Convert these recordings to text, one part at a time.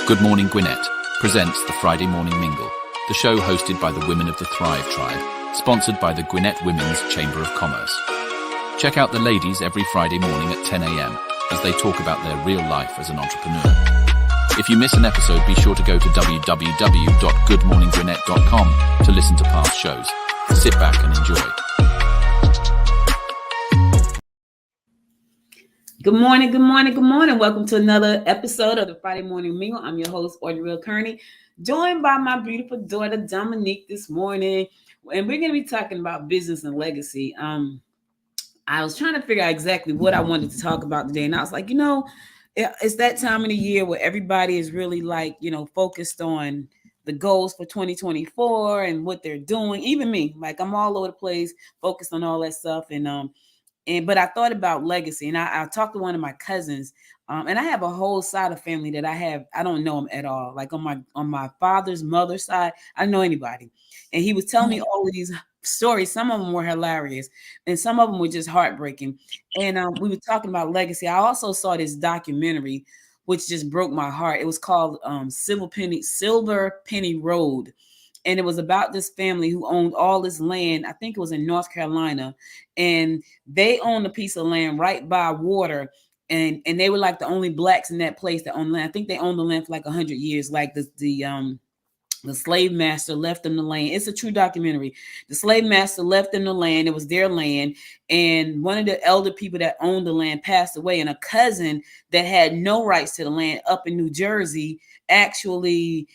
Good Morning Gwinnett presents the Friday Morning Mingle, the show hosted by the women of the Thrive Tribe, sponsored by the Gwinnett Women's Chamber of Commerce. Check out the ladies every Friday morning at 10 a.m. as they talk about their real life as an entrepreneur. If you miss an episode, be sure to go to www.goodmorninggwinnett.com to listen to past shows. Sit back and enjoy. Good morning, good morning, good morning. Welcome to another episode of the Friday Morning Mingle. I'm your host, Audrey Kearney, joined by my beautiful daughter, Dominique, this morning. And we're going to be talking about business and legacy. I was trying to figure out exactly what I wanted to talk about today. And I was like, it's that time of the year where everybody is really focused on the goals for 2024 and what they're doing. Even me, I'm all over the place, focused on all that stuff. But I thought about legacy, and I talked to one of my cousins, and I have a whole side of family that I don't know them at all. Like on my father's mother's side, I don't know anybody. And he was telling me all of these stories. Some of them were hilarious, and some of them were just heartbreaking. And we were talking about legacy. I also saw this documentary, which just broke my heart. It was called Silver Penny Road. And it was about this family who owned all this land. I think it was in North Carolina. And they owned a piece of land right by water. And they were like the only blacks in that place that owned land. I think they owned the land for like 100 years. Like the slave master left them the land. It's a true documentary. The slave master left them the land. It was their land. And one of the elder people that owned the land passed away. And a cousin that had no rights to the land up in New Jersey actually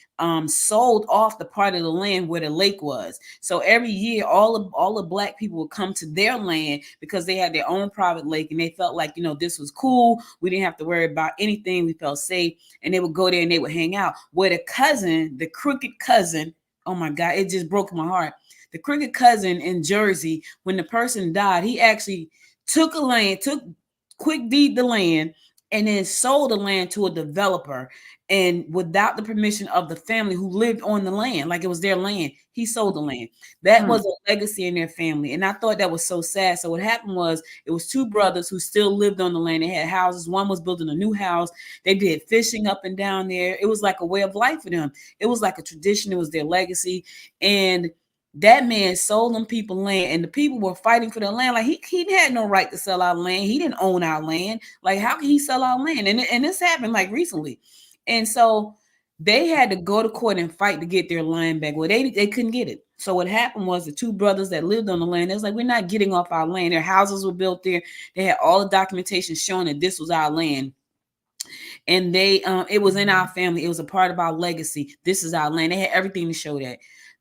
sold off the part of the land where the lake was. So every year, all the black people would come to their land because they had their own private lake, and they felt like, this was cool. We didn't have to worry about anything. We felt safe, and they would go there and they would hang out. Where the crooked cousin, oh my God, it just broke my heart. The crooked cousin in Jersey, when the person died, he actually took quick deed the land, and then sold the land to a developer. And without the permission of the family who lived on the land, like it was their land, he sold the land. That was a legacy in their family. And I thought that was so sad. So what happened was, it was two brothers who still lived on the land. They had houses. One was building a new house. They did fishing up and down there. It was like a way of life for them. It was like a tradition. It was their legacy. And that man sold them people land, and the people were fighting for their land. Like he had no right to sell our land. He didn't own our land. Like, how can he sell our land? And this happened like recently. And so they had to go to court and fight to get their land back. Well, they couldn't get it. So what happened was, the two brothers that lived on the land, they was like, we're not getting off our land. Their houses were built there. They had all the documentation showing that this was our land. And it was in our family. It was a part of our legacy. This is our land. They had everything to show that.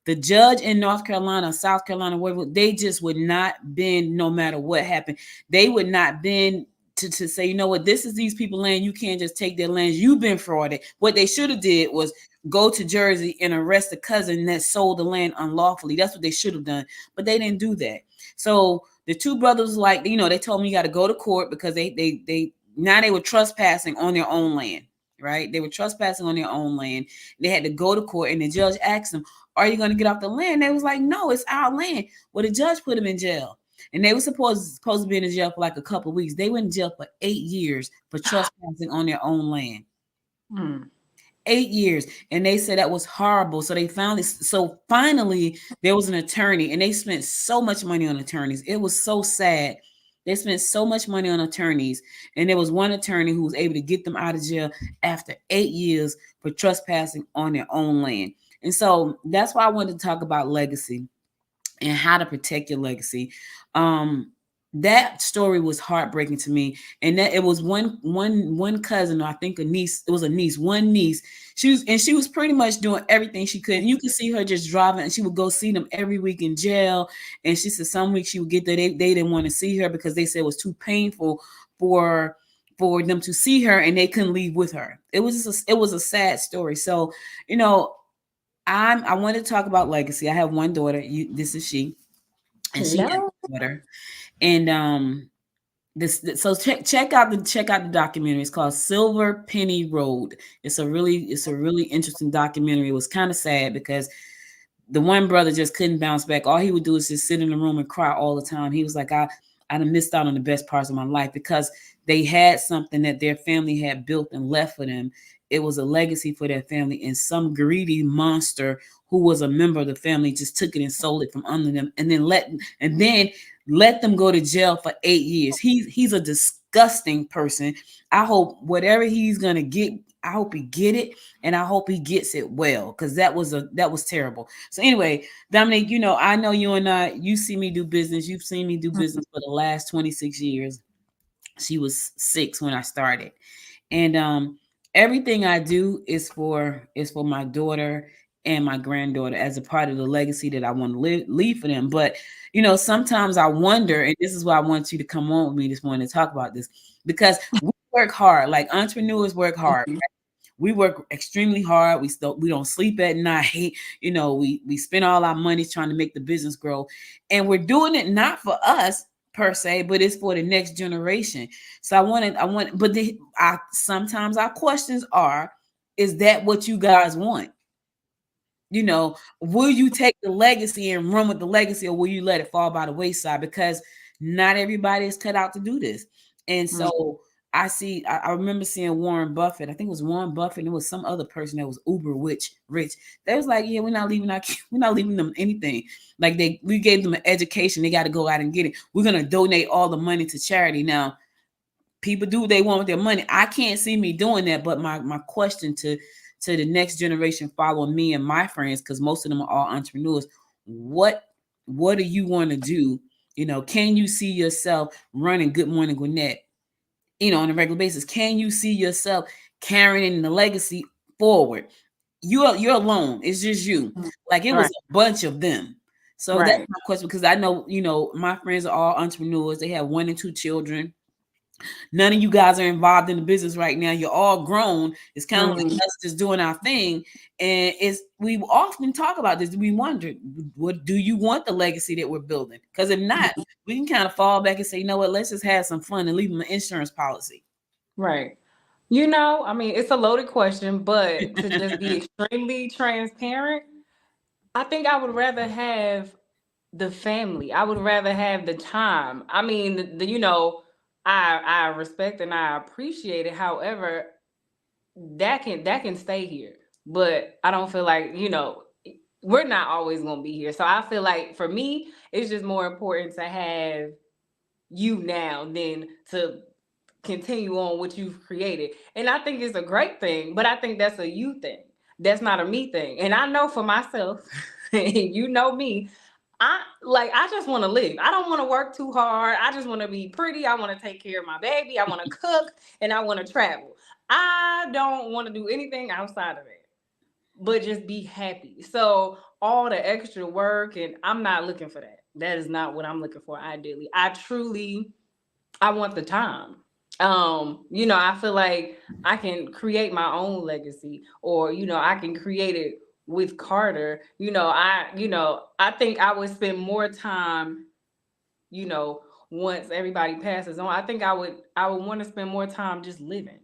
The judge in North Carolina, South Carolina, wherever, they just would not bend no matter what happened. They would not bend to say, you know what, this is these people's land. You can't just take their lands. You've been frauded. What they should have did was go to Jersey and arrest the cousin that sold the land unlawfully. That's what they should have done. But they didn't do that. So the two brothers, they told me you got to go to court because they were trespassing on their own land. Right? They were trespassing on their own land. They had to go to court, and the judge asked them, are you going to get off the land? They was like, no, it's our land. Well, the judge put them in jail, and they were supposed to be in jail for like a couple of weeks. They went in jail for 8 years for trespassing on their own land. 8 years. And they said that was horrible. So finally there was an attorney, and they spent so much money on attorneys. It was so sad. They spent so much money on attorneys, and there was one attorney who was able to get them out of jail after 8 years for trespassing on their own land. And so that's why I wanted to talk about legacy and how to protect your legacy. That story was heartbreaking to me. And that it was one cousin, or I think a niece. It was a niece, one niece. She was pretty much doing everything she could. And you could see her just driving, and she would go see them every week in jail. And she said some weeks she would get there. They didn't want to see her because they said it was too painful for them to see her, and they couldn't leave with her. It was a sad story. So, I wanted to talk about legacy. I have one daughter. This is she. And she has a daughter. And check out the documentary. It's called Silver Penny Road. It's a really interesting documentary. It was kind of sad because the one brother just couldn't bounce back. All he would do is just sit in the room and cry all the time. He was like, I done missed out on the best parts of my life, because they had something that their family had built and left for them. it was a legacy for their family, and some greedy monster who was a member of the family just took it and sold it from under them, and then let them go to jail for 8 years. He's a disgusting person. I hope whatever he's gonna get, I hope he get it, and I hope he gets it well, because that was terrible. So anyway, Dominique, I know you see me do business. You've seen me do business for the last 26 years. She was 6 when I started, and everything I do is for my daughter and my granddaughter, as a part of the legacy that I want to leave for them. But sometimes I wonder, and this is why I want you to come on with me this morning to talk about this, because we work hard, like entrepreneurs work hard. We work extremely hard. We don't sleep at night. We spend all our money trying to make the business grow, and we're doing it not for us per se, but it's for the next generation. So but sometimes our questions are, is that what you guys want? Will you take the legacy and run with the legacy, or will you let it fall by the wayside? Because not everybody is cut out to do this. And so I remember seeing Warren Buffett. I think it was Warren Buffett, and it was some other person that was uber rich. They was like, yeah, we're not leaving them anything. Like we gave them an education. They got to go out and get it. We're going to donate all the money to charity. Now, people do what they want with their money. I can't see me doing that. But my question to the next generation following me and my friends, because most of them are all entrepreneurs, what do you want to do? Can you see yourself running Good Morning Gwinnett, on a regular basis? Can you see yourself carrying the legacy forward? You're alone. It's just you. Like it was a bunch of them. So that's my question, because I know, my friends are all entrepreneurs. They have 1 and 2 children. None of you guys are involved in the business right now. You're all grown. It's kind of like us just doing our thing. And we often talk about this. We wonder, what do you want the legacy that we're building? Because if not, we can kind of fall back and say, you know what, let's just have some fun and leave them an insurance policy. Right. It's a loaded question, but to just be extremely transparent, I think I would rather have the family. I would rather have the time. I respect and I appreciate it. However, that can stay here. But I don't feel like, we're not always going to be here. So I feel like for me, it's just more important to have you now than to continue on what you've created. And I think it's a great thing, but I think that's a you thing. That's not a me thing. And I know for myself, and you know me, I just want to live. I don't want to work too hard. I just want to be pretty. I want to take care of my baby. I want to cook, and I want to travel. I don't want to do anything outside of that, but just be happy. So all the extra work, and I'm not looking for that. That is not what I'm looking for ideally. I want the time. I feel like I can create my own legacy, or I can create it with Carter. I think I would spend more time, once everybody passes on. I think I would want to spend more time just living.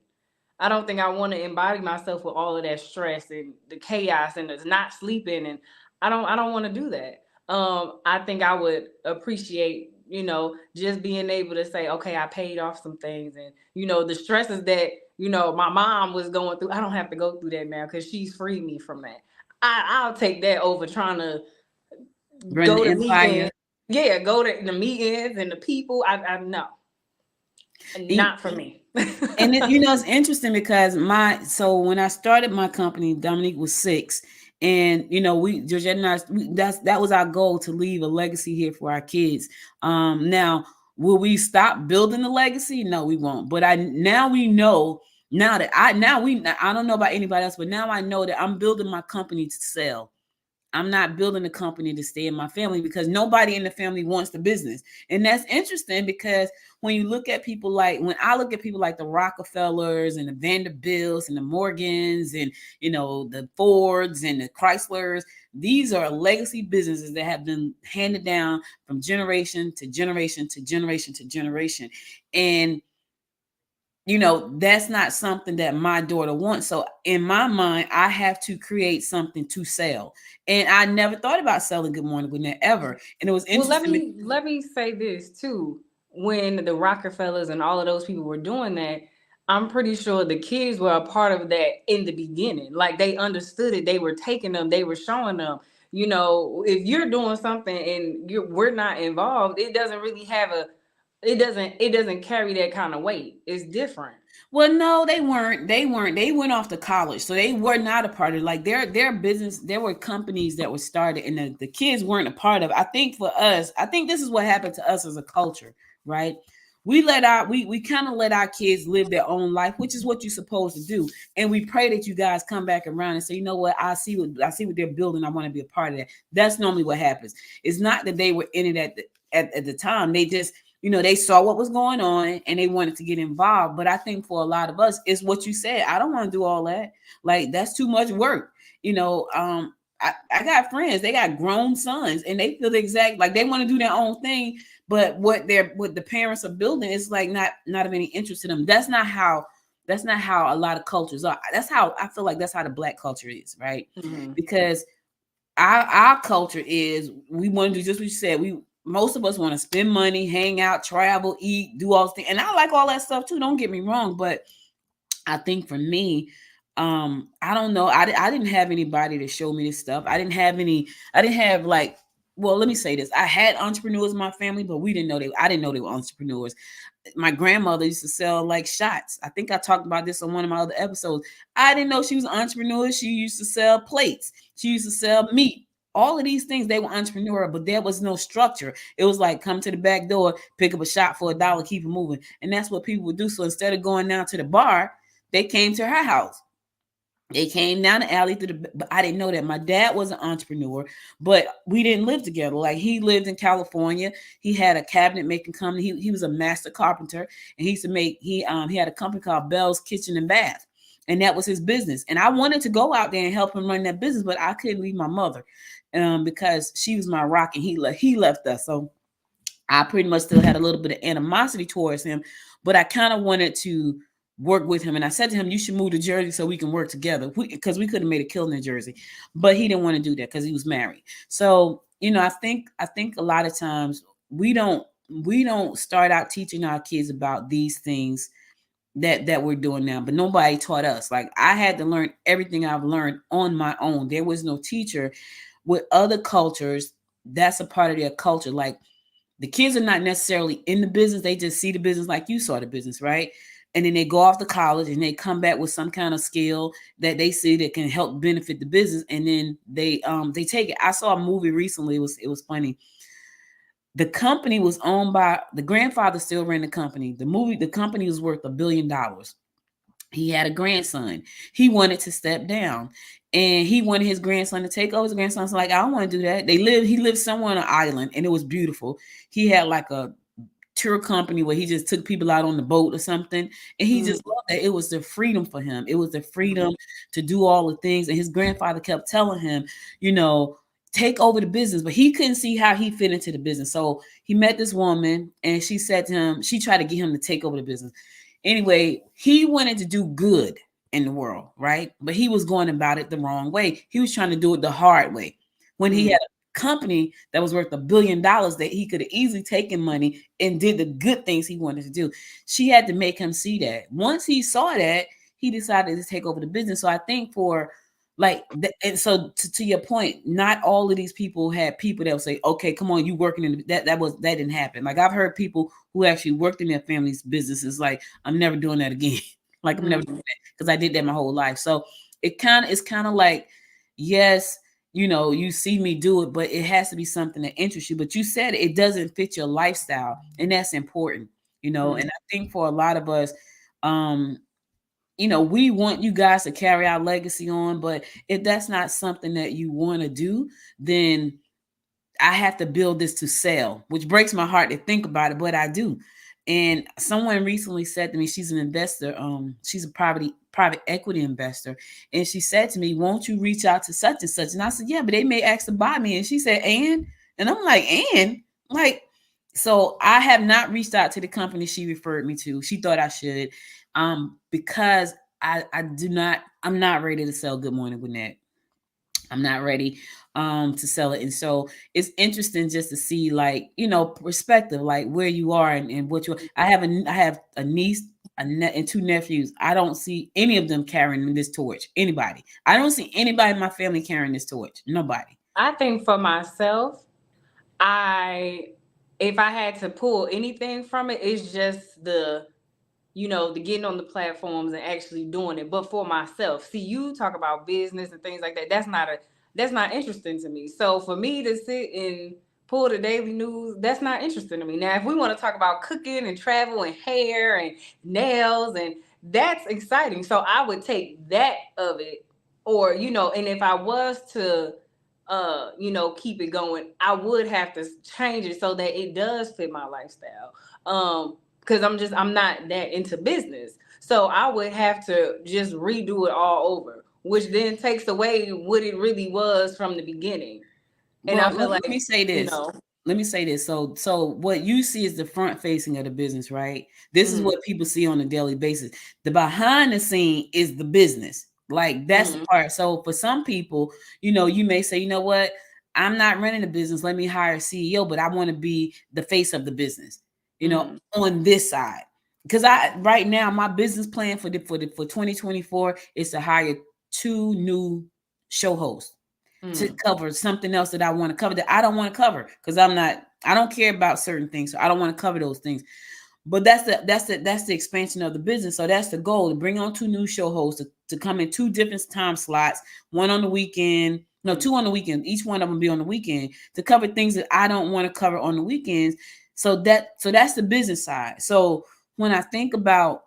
I don't think I want to embody myself with all of that stress and the chaos and the not sleeping, and I don't want to do that. I think I would appreciate, just being able to say, okay, I paid off some things, and the stresses that my mom was going through, I don't have to go through that now because she's freed me from that. I'll take that over trying to go to meetings. Yeah, go to the meetings and the people. I know, not for me. And it's interesting because when I started my company, Dominique was 6. And Georgette and I, that was our goal, to leave a legacy here for our kids. Now, will we stop building the legacy? No, we won't. But now we know. I don't know about anybody else, but now I know that I'm building my company to sell. I'm not building a company to stay in my family, because nobody in the family wants the business. And that's interesting, because when I look at people like the Rockefellers and the Vanderbilts and the Morgans and, the Fords and the Chryslers, these are legacy businesses that have been handed down from generation to generation to generation to generation. And that's not something that my daughter wants. So in my mind, I have to create something to sell. And I never thought about selling Good Morning Gwinnett ever. And it was interesting. Well, let me say this too. When the Rockefellers and all of those people were doing that, I'm pretty sure the kids were a part of that in the beginning. Like they understood it. They were taking them. They were showing them. You know, if you're doing something and we're not involved, it doesn't really have a. It doesn't carry that kind of weight. It's different. Well, no, they weren't. They weren't. They went off to college, so they were not a part of it. Like their business. There were companies that were started, and the kids weren't a part of it. I think for us, I think this is what happened to us as a culture, right? We kind of let our kids live their own life, which is what you're supposed to do. And we pray that you guys come back around and say, you know what, I see what they're building. I want to be a part of that. That's normally what happens. It's not that they were in it at the time. They just they saw what was going on and they wanted to get involved. But I think for a lot of us, it's what you said. I don't want to do all that. Like that's too much work. I got friends, they got grown sons and they feel the exact like they want to do their own thing, but what the parents are building is like not of any interest to them. That's not how a lot of cultures are. That's how I feel like that's how the Black culture is, right? Mm-hmm. Because our culture is we want to do just what you said. Most of us want to spend money, hang out, travel, eat, do all the things. And I like all that stuff too. Don't get me wrong. But I think for me, I don't know. I didn't have anybody to show me this stuff. I didn't have like, well, let me say this. I had entrepreneurs in my family, but I didn't know they were entrepreneurs. My grandmother used to sell like shots. I think I talked about this on one of my other episodes. I didn't know she was an entrepreneur. She used to sell plates. She used to sell meat. All of these things, they were entrepreneurial, but there was no structure. It was like come to the back door, pick up a shot for $1, keep it moving. And that's what people would do. So instead of going down to the bar, they came to her house. They came down the alley but I didn't know that. My dad was an entrepreneur, but we didn't live together. Like he lived in California. He had a cabinet making company. He was a master carpenter, and he used to make he had a company called Bell's Kitchen and Bath. And that was his business. And I wanted to go out there and help him run that business, but I couldn't leave my mother because she was my rock and he left us. So I pretty much still had a little bit of animosity towards him, but I kind of wanted to work with him. And I said to him, you should move to Jersey so we can work together because we could have made a killing in Jersey, but he didn't want to do that because he was married. So, I think a lot of times we don't start out teaching our kids about these things that we're doing now, but nobody taught us. Like I had to learn everything I've learned on my own. There was no teacher. With other cultures, that's a part of their culture. Like the kids are not necessarily in the business. They just see the business like you saw the business, right? And then they go off to college and they come back with some kind of skill that they see that can help benefit the business. And then they take it. I saw a movie recently. It was funny. The company was owned by the grandfather still ran the company. The company was worth $1 billion. He had a grandson. He wanted to step down. And he wanted his grandson to take over. His grandson's like, I don't want to do that. He lived somewhere on an island and it was beautiful. He had like a tour company where he just took people out on the boat or something. And he just loved that. It was the freedom for him. It was the freedom to do all the things. And his grandfather kept telling him, take over the business, but he couldn't see how he fit into the business. So he met this woman and she said to him, she tried to get him to take over the business. Anyway, he wanted to do good in the world, right? But he was going about it the wrong way. He was trying to do it the hard way. When he had a company that was worth $1 billion that he could have easily taken money and did the good things he wanted to do. She had to make him see that. Once he saw that, he decided to take over the business. So I think and so to your point, not all of these people had people that would say, okay, come on, you working in that didn't happen. Like I've heard people who actually worked in their family's businesses like, I'm never doing that again. Like I'm never doing that because I did that my whole life. So it's kind of like, yes, you see me do it, but it has to be something that interests you. But you said it doesn't fit your lifestyle, and that's important, and I think for a lot of us, we want you guys to carry our legacy on, but if that's not something that you want to do, then I have to build this to sell, which breaks my heart to think about it, but I do. And someone recently said to me, she's an investor. She's a private equity investor. And she said to me, won't you reach out to such and such? And I said, yeah, but they may ask to buy me. And she said, and I'm like, and like, so I have not reached out to the company she referred me to. She thought I should, because I'm not ready to sell Good Morning Gwinnett. I'm not ready to sell it. And so it's interesting just to see, like, perspective, like where you are and what I have a niece and two nephews. I don't see any of them carrying this torch. Anybody. I don't see anybody in my family carrying this torch. Nobody. I think for myself, I if I had to pull anything from it, it's just the getting on the platforms and actually doing it. But for myself, see, you talk about business and things like that. That's not interesting to me. So for me to sit and pull the daily news, that's not interesting to me. Now, if we want to talk about cooking and travel and hair and nails, and that's exciting. So I would take that of it, or and if I was to keep it going, I would have to change it so that it does fit my lifestyle. Because I'm not that into business. So I would have to just redo it all over, which then takes away what it really was from the beginning. And Well, I feel let me like, say you this. know, Let me say this. So what you see is the front facing of the business, right? This is mm-hmm, what people see on a daily basis. The behind the scene is the business. Like that's the mm-hmm, part. So for some people, you may say, you know what? I'm not running a business. Let me hire a CEO, but I want to be the face of the business, mm-hmm, on this side. Because I right now my business plan for 2024 is to hire two new show hosts to mm-hmm, cover something else that I want to cover that I don't want to cover because I don't care about certain things. So I don't want to cover those things. But that's the expansion of the business. So that's the goal, to bring on two new show hosts to come in two different time slots, one on the weekend, no, two on the weekend, each one of them be on the weekend to cover things that I don't want to cover on the weekends. So that's the business side. So when I think about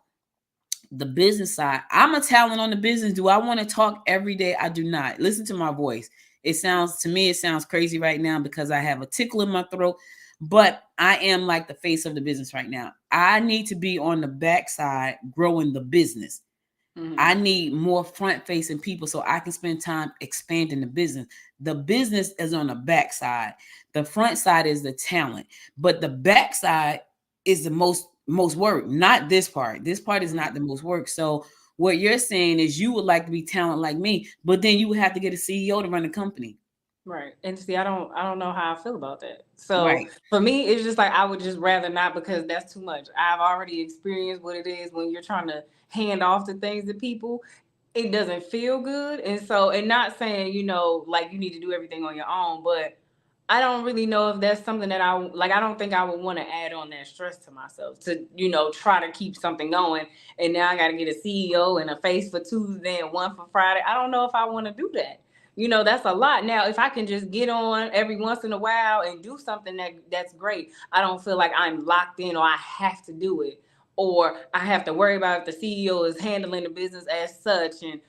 the business side, I'm a talent on the business. Do I want to talk every day? I do not. Listen to my voice. It sounds crazy right now because I have a tickle in my throat, but I am like the face of the business right now. I need to be on the backside growing the business. mm-hmm. I need more front facing people so I can spend time expanding the business. The business is on the backside. The front side is the talent, but the backside is the most work, not this part. This part is not the most work. So what you're saying is you would like to be talent like me, but then you would have to get a CEO to run the company. Right. And see, I don't know how I feel about that. So Right. for me, it's just like I would just rather not, because that's too much. I've already experienced what it is when you're trying to hand off the things to people. It doesn't feel good. And so, and not saying, like you need to do everything on your own, but I don't really know if that's something that I like. I don't think I would want to add on that stress to myself to, try to keep something going. And now I got to get a CEO and a face for Tuesday and one for Friday. I don't know if I want to do that. That's a lot. Now, if I can just get on every once in a while and do something that's great, I don't feel like I'm locked in or I have to do it, or I have to worry about if the CEO is handling the business as such, and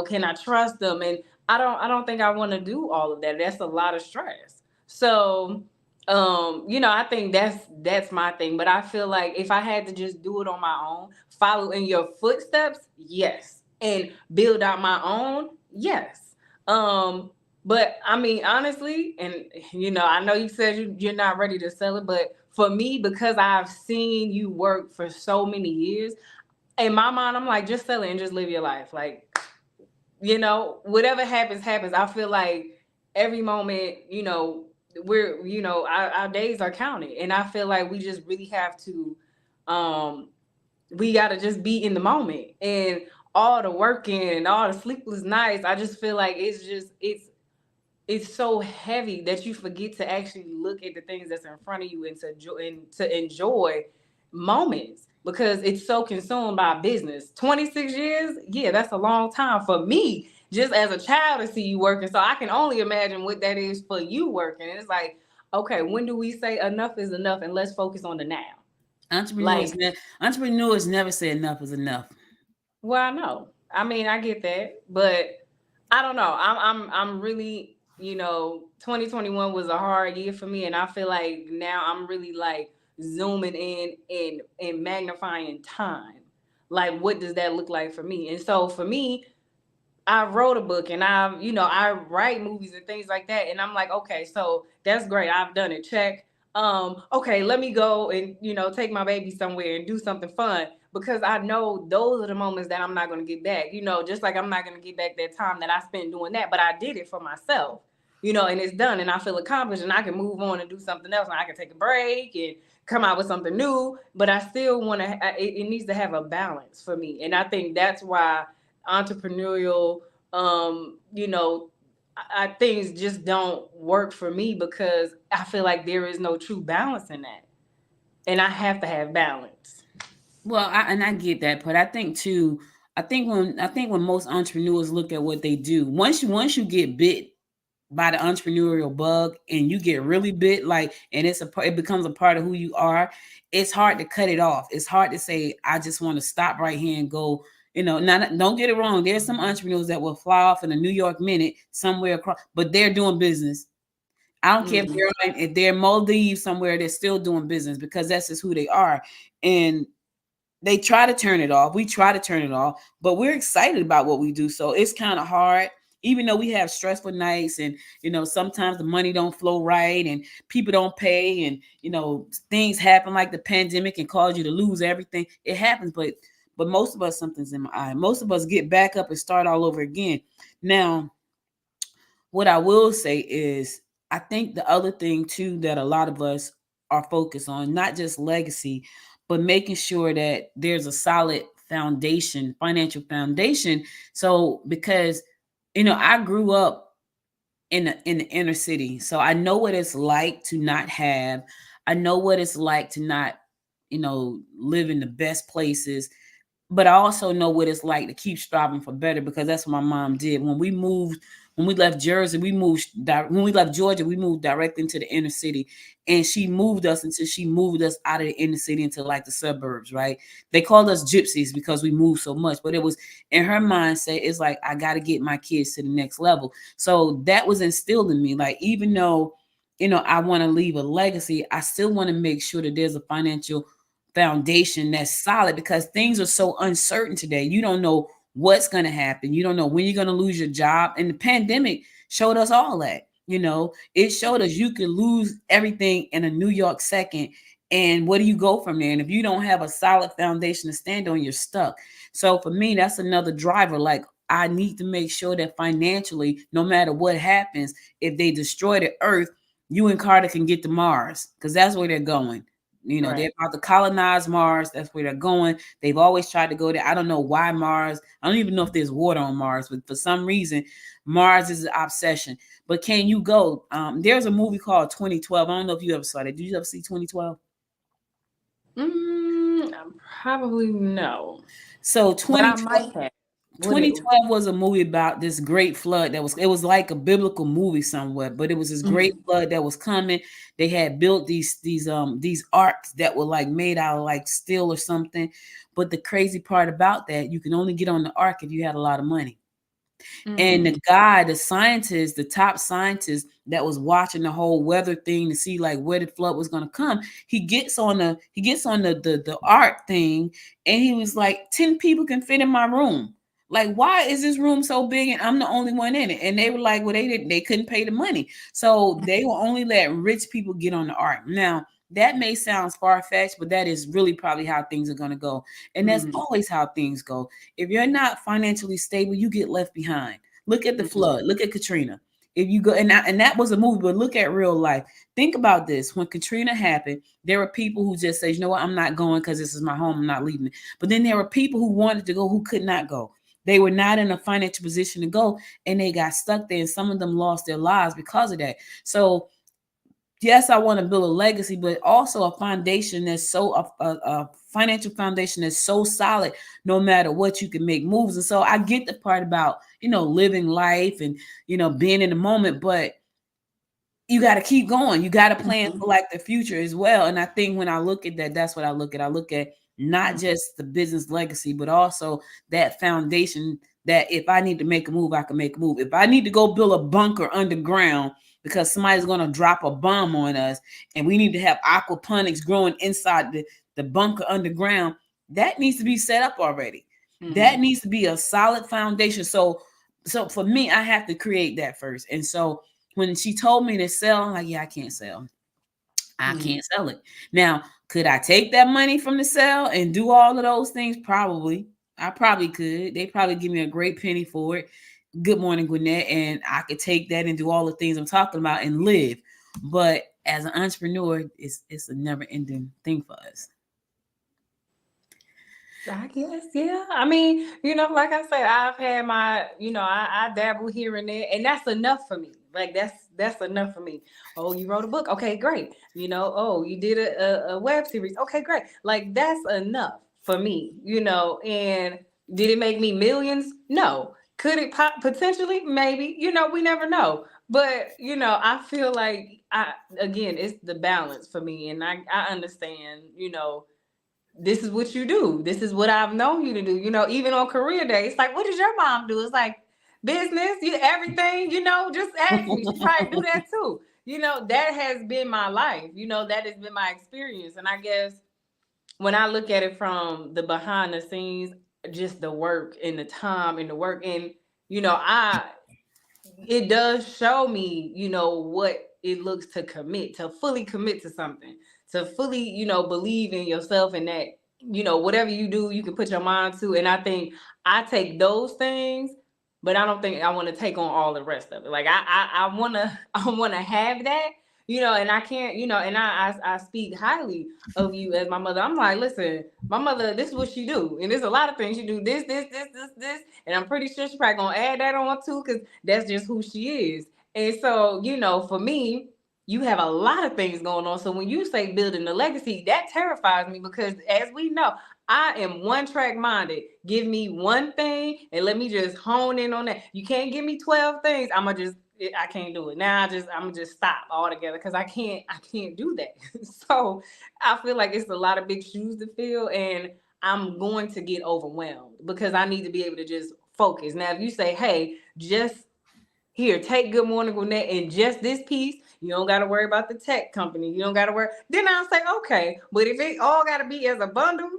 can I trust them? And I don't think I want to do all of that. That's a lot of stress. So, I think that's my thing. But I feel like if I had to just do it on my own, follow in your footsteps, yes, and build out my own, yes. Um, but I mean, honestly, and I know you said you're not ready to sell it, but for me, because I've seen you work for so many years, in my mind, I'm like, just sell it and just live your life. Like, whatever happens, happens. I feel like every moment, we're, our days are counted. And I feel like we just really have to, we got to just be in the moment, and all the working and all the sleepless nights. I just feel like it's so heavy that you forget to actually look at the things that's in front of you and to enjoy moments, because it's so consumed by business. 26 years, yeah, that's a long time for me just as a child to see you working. So I can only imagine what that is for you working. And it's like, okay, when do we say enough is enough and let's focus on the now? Entrepreneurs, Like, entrepreneurs never say enough is enough. well, I know. I mean, I get that, but I don't know. I'm really, 2021 was a hard year for me, and I feel like now I'm really like zooming in and magnifying time. Like, what does that look like for me? And so for me, I wrote a book, and I write movies and things like that. And I'm like, okay, so that's great. I've done it. Check. Okay, let me go and, take my baby somewhere and do something fun, because I know those are the moments that I'm not going to get back, just like I'm not going to get back that time that I spent doing that, but I did it for myself, and it's done, and I feel accomplished, and I can move on and do something else, and I can take a break and come out with something new, but I still want to, it needs to have a balance for me. And I think that's why entrepreneurial, you know, things just don't work for me, because I feel like there is no true balance in that. And I have to have balance. Well, I get that, but I think too. I think when most entrepreneurs look at what they do, once you get bit by the entrepreneurial bug and you get really bit, like, and it becomes a part of who you are. It's hard to cut it off. It's hard to say I just want to stop right here and go. Now don't get it wrong. There's some entrepreneurs that will fly off in a New York minute somewhere across, but they're doing business. I don't care if they're Maldives somewhere, they're still doing business because that's just who they are. And they try to turn it off. We try to turn it off, but we're excited about what we do. So it's kind of hard, even though we have stressful nights and, sometimes the money don't flow right and people don't pay and, things happen like the pandemic and cause you to lose everything. It happens, but most of us, something's in my eye. Most of us get back up and start all over again. Now, what I will say is, I think the other thing too that a lot of us are focused on, not just legacy, but making sure that there's a solid foundation, financial foundation. So because I grew up in the inner city, so I know what it's like to not have. I know what it's like to not, live in the best places, but I also know what it's like to keep striving for better because that's what my mom did. When we left Jersey, when we left Georgia, we moved directly into the inner city, and she moved us until she moved us out of the inner city into like the suburbs, right? They called us gypsies because we moved so much, but it was in her mindset. It's like, I got to get my kids to the next level. So that was instilled in me. Like, even though, I want to leave a legacy, I still want to make sure that there's a financial foundation that's solid because things are so uncertain today. You don't know what's going to happen. You don't know when you're going to lose your job. And the pandemic showed us all that. It showed us you could lose everything in a New York second. And where do you go from there? And if you don't have a solid foundation to stand on, you're stuck. So for me, that's another driver. Like, I need to make sure that financially, no matter what happens, if they destroy the earth, you and Carter can get to Mars because that's where they're going. Right. They're about to colonize Mars. That's where they're going. They've always tried to go there. I don't know why Mars. I don't even know if there's water on Mars, but for some reason, Mars is an obsession. But can you go? There's a movie called 2012. I don't know if you ever saw that. Did you ever see 2012? Probably no. So But I 2012. might have. 2012 was a movie about this great flood it was like a biblical movie somewhat, but it was this great flood that was coming. They had built these arcs that were like made out of like steel or something. But the crazy part about that, you can only get on the ark if you had a lot of money. And the guy, the top scientist that was watching the whole weather thing to see like where the flood was gonna come, he gets on the art thing, and he was like, 10 people can fit in my room. Like, why is this room so big and I'm the only one in it? And they were like, well, they couldn't pay the money. So they will only let rich people get on the ark. Now, that may sound far-fetched, but that is really probably how things are going to go. And that's always how things go. If you're not financially stable, you get left behind. Look at the flood. Look at Katrina. If you go, and that was a movie, but look at real life. Think about this. When Katrina happened, there were people who just say, you know what, I'm not going because this is my home. I'm not leaving it. But then there were people who wanted to go who could not go. They were not in a financial position to go, and they got stuck there. And some of them lost their lives because of that. So yes, I want to build a legacy, but also a foundation that's a financial foundation that's so solid, no matter what, you can make moves. And so I get the part about, living life and, being in the moment, but you got to keep going. You got to plan for like the future as well. And I think when I look at that, that's what I look at. I look at not just the business legacy, but also that foundation that if I need to make a move, I can make a move. If I need to go build a bunker underground because somebody's going to drop a bomb on us and we need to have aquaponics growing inside the bunker underground, that needs to be set up already. That needs to be a solid foundation. So for me, I have to create that first. And so when she told me to sell, I'm like, yeah, I can't sell. I can't sell it. Now, could I take that money from the sale and do all of those things? Probably. I probably could. They probably give me a great penny for it. Good morning, Gwinnett. And I could take that and do all the things I'm talking about and live. But as an entrepreneur, it's a never ending thing for us. I guess, yeah. I mean, like I said, I've had my, I dabble here and there, and that's enough for me. Like that's enough for me. Oh, you wrote a book, okay, great. Oh, you did a web series, okay, great. Like that's enough for me. And did it make me millions? No. Could it potentially? Maybe. We never know. But I feel like again, it's the balance for me, and I understand. This is what you do. This is what I've known you to do. Even on career day, it's like, what does your mom do? It's like business, everything, just ask me. She probably do that too. That has been my life. That has been my experience. And I guess when I look at it from the behind the scenes, just the work and the time and the work, and it does show me, what it looks to fully commit to something, to fully, believe in yourself, and that, whatever you do, you can put your mind to. And I think I take those things, but I don't think I want to take on all the rest of it. Like I wanna I wanna have that, and I can't, and I speak highly of you as my mother. I'm like, listen, my mother, this is what she do, and there's a lot of things she do. This, and I'm pretty sure she's probably gonna add that on too, because that's just who she is. And so, for me, you have a lot of things going on. So when you say building a legacy, that terrifies me, because as we know, I am one track minded. Give me one thing and let me just hone in on that. You can't give me 12 things. I can't do it. Now I'm gonna just stop altogether, because I can't do that. So I feel like it's a lot of big shoes to fill, and I'm going to get overwhelmed, because I need to be able to just focus. Now, if you say, hey, just here, take Good Morning Gwinnett and just this piece, you don't got to worry about the tech company. You don't got to worry. Then I'll say, okay, but if it all got to be as a bundle,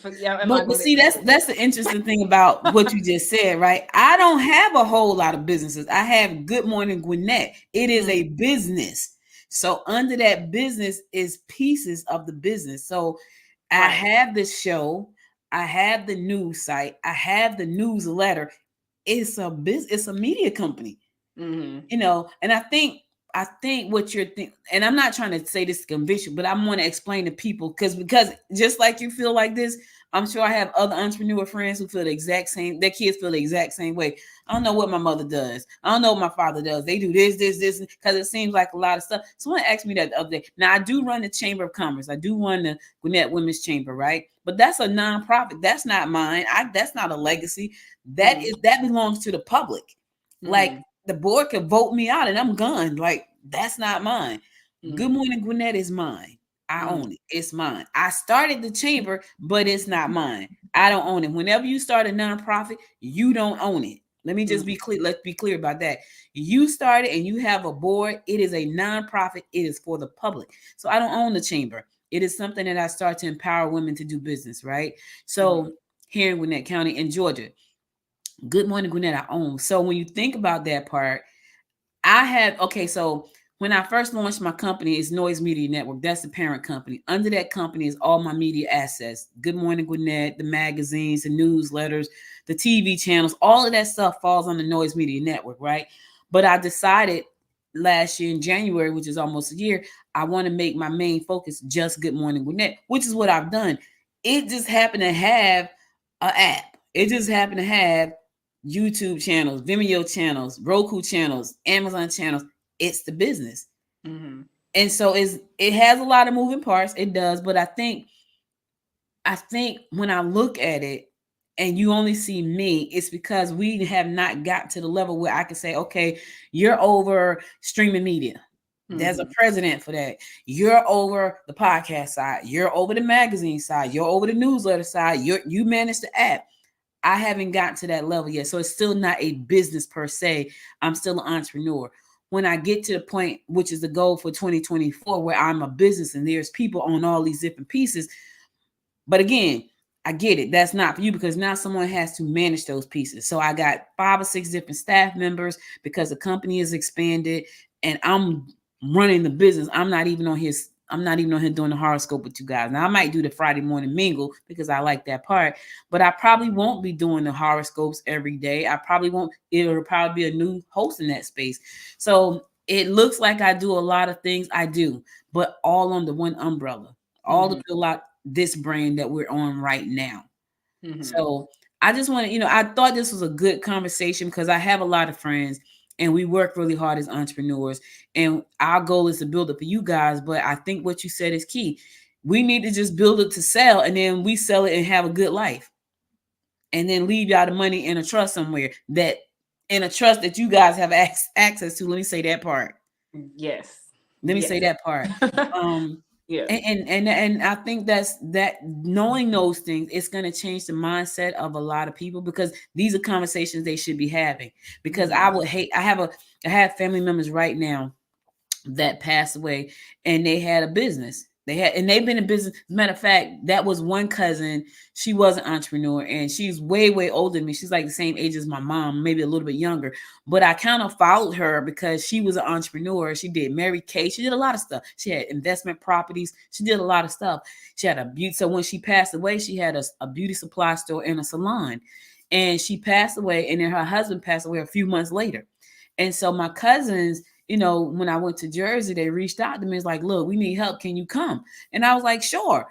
But see, that's the interesting thing about what you just said, right? I don't have a whole lot of businesses. I have Good Morning Gwinnett. It is a business. So under that business is pieces of the business. So I have the show, I have the news site, I have the newsletter. It's a business, it's a media company. And I think what you're thinking, and I'm not trying to say this to convict you, but I want to explain to people, because just like you feel like this, I'm sure I have other entrepreneur friends who feel the exact same. Their kids feel the exact same way. I don't know what my mother does. I don't know what my father does. They do this, because it seems like a lot of stuff. Someone asked me that the other day. Now, I do run the Chamber of Commerce. I do run the Gwinnett Women's Chamber, right? But that's a nonprofit. That's not mine. That's not a legacy. That belongs to the public. Like, the board could vote me out and I'm gone. Like, that's not mine. Good Morning Gwinnett is mine. I own it. It's mine. I started the chamber, but it's not mine. I don't own it. Whenever you start a nonprofit, you don't own it. Let me just be clear. Let's be clear about that. You started and you have a board. It is a nonprofit. It is for the public. So I don't own the chamber. It is something that I start to empower women to do business, right? So here in Gwinnett County in Georgia, Good Morning Gwinnett I own. So when you think about that part, so when I first launched my company, it's Noise Media Network. That's the parent company. Under that company is all my media assets. Good Morning Gwinnett, the magazines, the newsletters, the TV channels, all of that stuff falls on the Noise Media Network, right? But I decided last year in January, which is almost a year, I want to make my main focus just Good Morning Gwinnett, which is what I've done. It just happened to have an app. It just happened to have YouTube channels, Vimeo channels, Roku channels, Amazon channels. It's the business. And so it has a lot of moving parts. It does. But I think when I look at it and you only see me, it's because we have not got to the level where I can say, okay, you're over streaming media. There's a president for that. You're over the podcast side. You're over the magazine side. You're over the newsletter side. You manage the app. I haven't gotten to that level yet. So it's still not a business per se. I'm still an entrepreneur. When I get to the point, which is the goal for 2024, where I'm a business and there's people on all these different pieces. But again, I get it. That's not for you, because now someone has to manage those pieces. So I got 5 or 6 different staff members because the company is expanded and I'm running the business. I'm not even on here doing the horoscope with you guys. Now I might do the Friday morning mingle because I like that part, but I probably won't be doing the horoscopes every day. It'll probably be a new host in that space. So it looks like I do a lot of things. I do, but all under one umbrella, all to build out this brand that we're on right now. So I just want to, I thought this was a good conversation because I have a lot of friends and we work really hard as entrepreneurs. And our goal is to build it for you guys. But I think what you said is key. We need to just build it to sell, and then we sell it and have a good life. And then leave y'all the money in a trust somewhere, that in a trust that you guys have access to. Let me say that part. Yes. Let me say that part. Yeah. And I think that knowing those things, it's going to change the mindset of a lot of people, because these are conversations they should be having. Because I have family members right now that passed away, and they had a business. They've been in business. As a matter of fact, that was one cousin. She was an entrepreneur, and she's way, way older than me. She's like the same age as my mom, maybe a little bit younger. But I kind of followed her because she was an entrepreneur. She did Mary Kay. She did a lot of stuff. She had investment properties. She did a lot of stuff. She had a beauty. So when she passed away, she had a beauty supply store and a salon. And she passed away, and then her husband passed away a few months later. And so my cousins, when I went to Jersey, they reached out to me. It's like, look, we need help. Can you come? And I was like, sure.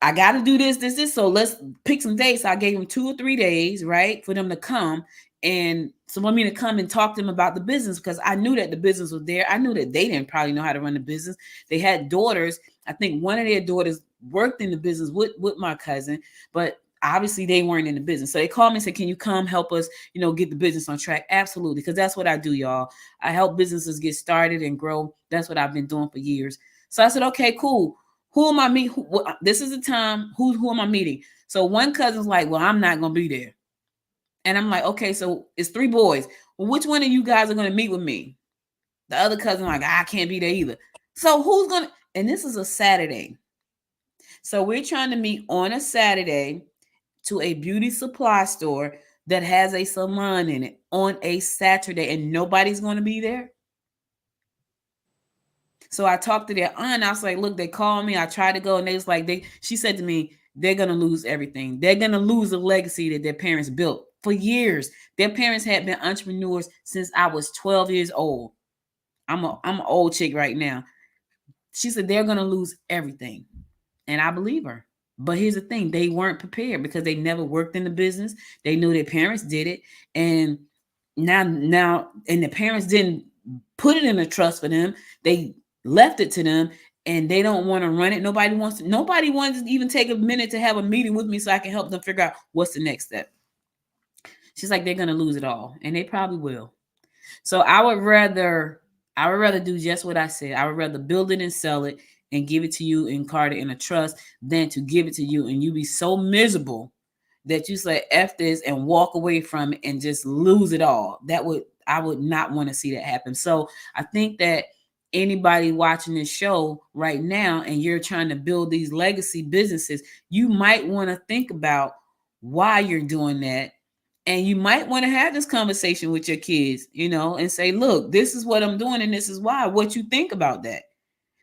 I got to do this. So let's pick some dates. So I gave them 2 or 3 days, right, for them to come. And so want me to come and talk to them about the business, because I knew that the business was there. I knew that they didn't probably know how to run the business. They had daughters. I think one of their daughters worked in the business with my cousin, but obviously they weren't in the business. So they called me and said, can you come help us, get the business on track? Absolutely. Because that's what I do, y'all. I help businesses get started and grow. That's what I've been doing for years. So I said, okay, cool. Who am I meeting? This is the time. Who am I meeting? So one cousin's like, well, I'm not going to be there. And I'm like, okay, so it's 3 boys. Well, which one of you guys are going to meet with me? The other cousin like, I can't be there either. So who's going to, and this is a Saturday. So we're trying to meet on a Saturday to a beauty supply store that has a salon in it on a Saturday, and nobody's going to be there. So I talked to their aunt. I was like, look, they called me. I tried to go, and they was like, she said to me, they're going to lose everything. They're going to lose the legacy that their parents built for years. Their parents had been entrepreneurs since I was 12 years old. I'm an old chick right now. She said they're going to lose everything. And I believe her. But here's the thing. They weren't prepared because they never worked in the business. They knew their parents did it. And now, and the parents didn't put it in a trust for them. They left it to them, and they don't want to run it. Nobody wants to even take a minute to have a meeting with me so I can help them figure out what's the next step. She's like, they're going to lose it all, and they probably will. So I would rather do just what I said. I would rather build it and sell it and give it to you and card it in a trust than to give it to you and you be so miserable that you say F this and walk away from it and just lose it all. I would not want to see that happen. So I think that anybody watching this show right now and you're trying to build these legacy businesses, you might want to think about why you're doing that. And you might want to have this conversation with your kids, and say, look, this is what I'm doing and this is why. What you think about that?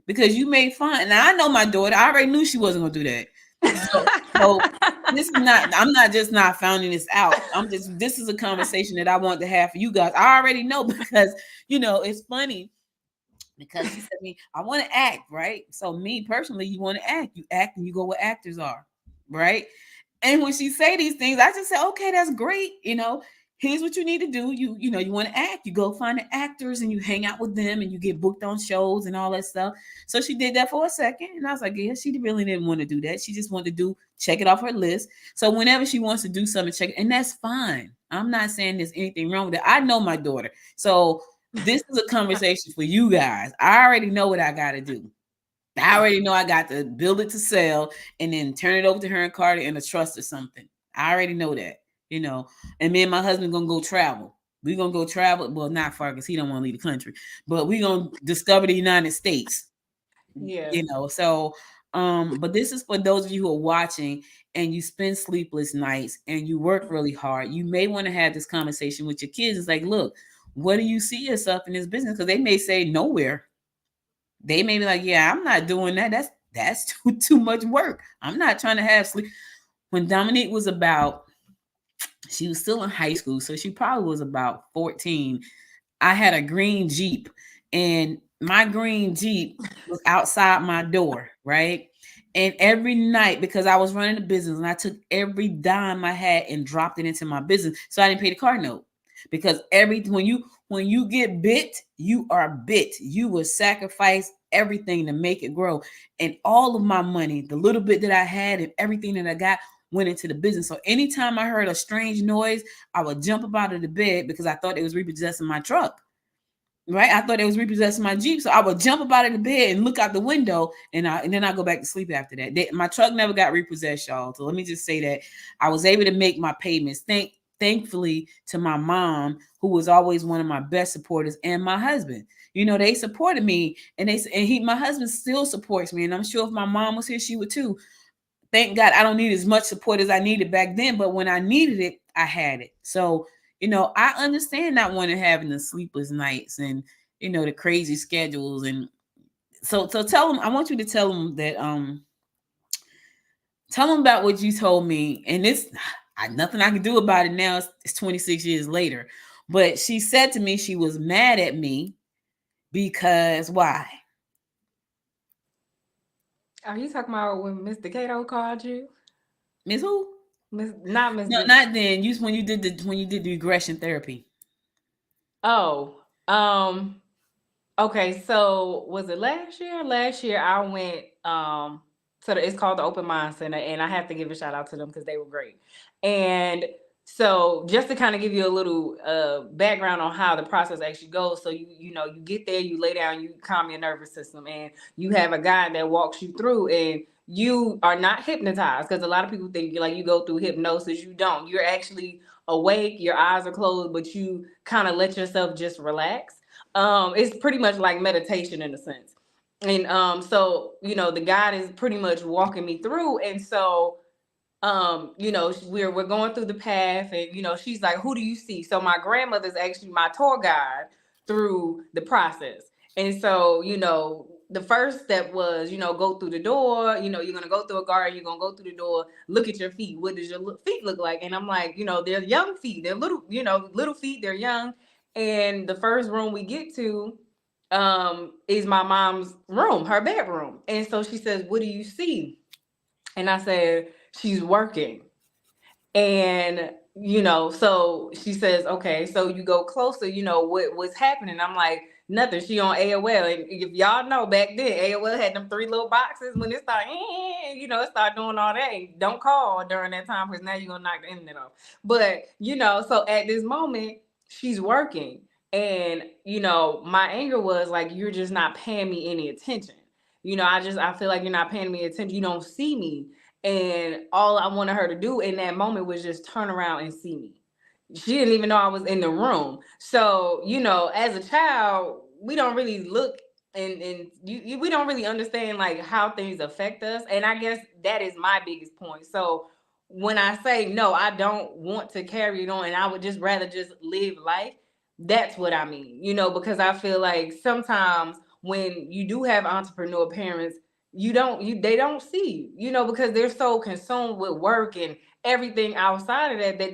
Because you may find, and I know my daughter, I already knew she wasn't going to do that. So this is not, I'm not just not finding this out. This is a conversation that I want to have for you guys. I already know because, it's funny because she said to me, I want to act, right? So me personally, you want to act. You act and you go where actors are, right? And when she say these things, I just say, okay, that's great. Here's what you need to do. You want to act, you go find the actors and you hang out with them and you get booked on shows and all that stuff. So she did that for a second. And I was like, yeah, she really didn't want to do that. She just wanted to check it off her list. So whenever she wants to do something, check it. And that's fine. I'm not saying there's anything wrong with it. I know my daughter. So this is a conversation for you guys. I already know what I got to do. I already know I got to build it to sell and then turn it over to her and Carter in a trust or something. I already know that, and me and my husband going to go travel. We're going to go travel. Well, not far because he don't want to leave the country, but we're going to discover the United States. Yeah. So, but this is for those of you who are watching and you spend sleepless nights and you work really hard. You may want to have this conversation with your kids. It's like, look, what do you see yourself in this business? Because they may say nowhere. They may be like, yeah, I'm not doing that. That's too much work. I'm not trying to have sleep. When Dominique was she was still in high school, so she probably was about 14. I had a green Jeep, and my green Jeep was outside my door, right? And every night, because I was running the business and I took every dime I had and dropped it into my business, so I didn't pay the car note. Because when you get bit, you are bit. You will sacrifice everything to make it grow. And all of my money, the little bit that I had and everything that I got, went into the business. So anytime I heard a strange noise, I would jump up out of the bed because I thought it was repossessing my truck. Right, I thought it was repossessing my Jeep, so I would jump up out of the bed and look out the window, and then I go back to sleep after that. My truck never got repossessed, y'all. So let me just say that I was able to make my payments. Thankfully to my mom, who was always one of my best supporters, and my husband. You know, they supported me, and my husband still supports me, and I'm sure if my mom was here, she would too. Thank God I don't need as much support as I needed back then, but when I needed it, I had it. So, I understand not wanting having the sleepless nights and the crazy schedules. And so tell them, I want you to tell them that tell them about what you told me. And this nothing I can do about it now. It's 26 years later. But she said to me she was mad at me because why? Are you talking about when Mr. Cato called you? Miss who? Not Miss. No, not then. When you did the regression therapy. Oh, okay. So was it last year? Last year I went it's called the Open Mind Center, and I have to give a shout out to them because they were great. And so just to kind of give you a little background on how the process actually goes. So you get there, you lay down, you calm your nervous system, and you have a guide that walks you through, and you are not hypnotized, because a lot of people think like you go through hypnosis. You don't. You're actually awake, your eyes are closed, but you kind of let yourself just relax. It's pretty much like meditation in a sense. And so the guide is pretty much walking me through. And so we're going through the path, and she's like, who do you see? So my grandmother's actually my tour guide through the process. And so the first step was go through the door. You're gonna go through a garden, you're gonna go through the door, look at your feet. What does your feet look like? And I'm like, they're young feet, they're little feet, they're young. And the first room we get to is my mom's room, her bedroom. And so she says, what do you see? And I said, she's working. And so she says, okay, so you go closer, what's happening? I'm like, nothing. She on AOL. And if y'all know, back then AOL had them 3 little boxes. When it started, it started doing all that. And don't call during that time, because now you're gonna knock the internet off. But so at this moment, she's working. And my anger was like, you're just not paying me any attention. I feel like you're not paying me attention. You don't see me. And all I wanted her to do in that moment was just turn around and see me. She didn't even know I was in the room. So, as a child, we don't really look and we don't really understand like how things affect us. And I guess that is my biggest point. So when I say, no, I don't want to carry it on and I would just rather just live life, that's what I mean, because I feel like sometimes when you do have entrepreneur parents, they don't see you, because they're so consumed with work and everything outside of that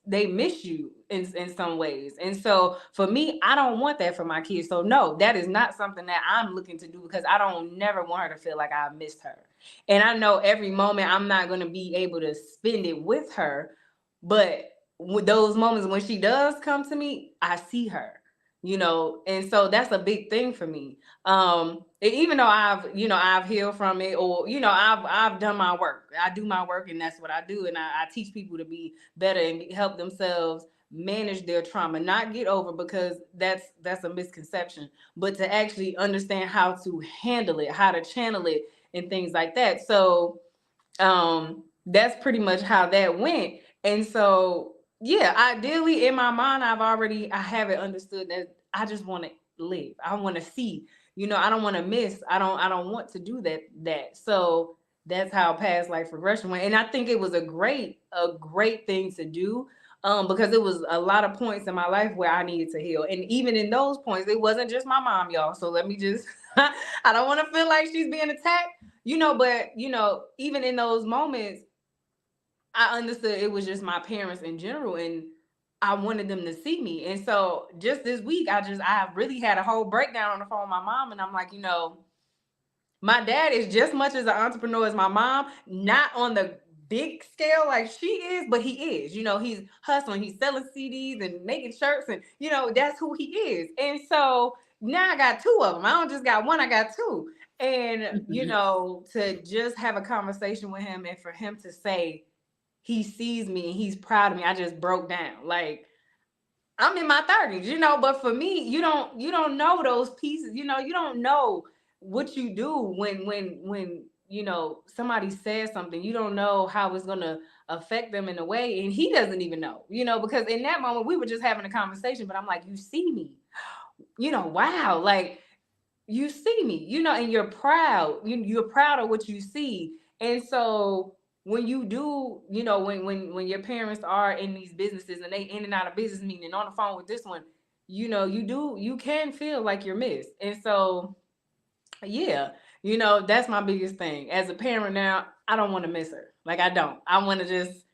they miss you in some ways. And so for me, I don't want that for my kids. So no, that is not something that I'm looking to do, because I don't never want her to feel like I missed her. And I know every moment I'm not going to be able to spend it with her, but with those moments when she does come to me, I see her, and so that's a big thing for me. Even though I've healed from it, or I've done my work. I do my work, and that's what I do. And I teach people to be better and help themselves manage their trauma, not get over, because that's a misconception, but to actually understand how to handle it, how to channel it, and things like that. So that's pretty much how that went. And so yeah, ideally in my mind, I have it understood that I just want to live. I want to see, I don't want to miss. I don't want to do that. So that's how past life regression went. And I think it was a great thing to do. Because it was a lot of points in my life where I needed to heal. And even in those points, it wasn't just my mom, y'all. So let me just, I don't want to feel like she's being attacked, but even in those moments, I understood it was just my parents in general. And I wanted them to see me. And so just this week, I really had a whole breakdown on the phone with my mom. And I'm like, my dad is just much as an entrepreneur as my mom, not on the big scale like she is, but he is. He's hustling, he's selling CDs and making shirts, and that's who he is. And so now I got two of them. I don't just got one, I got two. And to just have a conversation with him and for him to say he sees me and he's proud of me, I just broke down. Like, I'm in my 30s, but for me, you don't know those pieces. You don't know what you do when somebody says something. You don't know how it's gonna affect them in a way, and he doesn't even know, because in that moment we were just having a conversation, but I'm like, you see me, wow, like, you see me, and you're proud. You're proud of what you see. And so when you do, when your parents are in these businesses and they in and out of business meeting and on the phone with this one, you can feel like you're missed. And so, yeah, that's my biggest thing. As a parent now, I don't want to miss her. Like, I don't. I want to just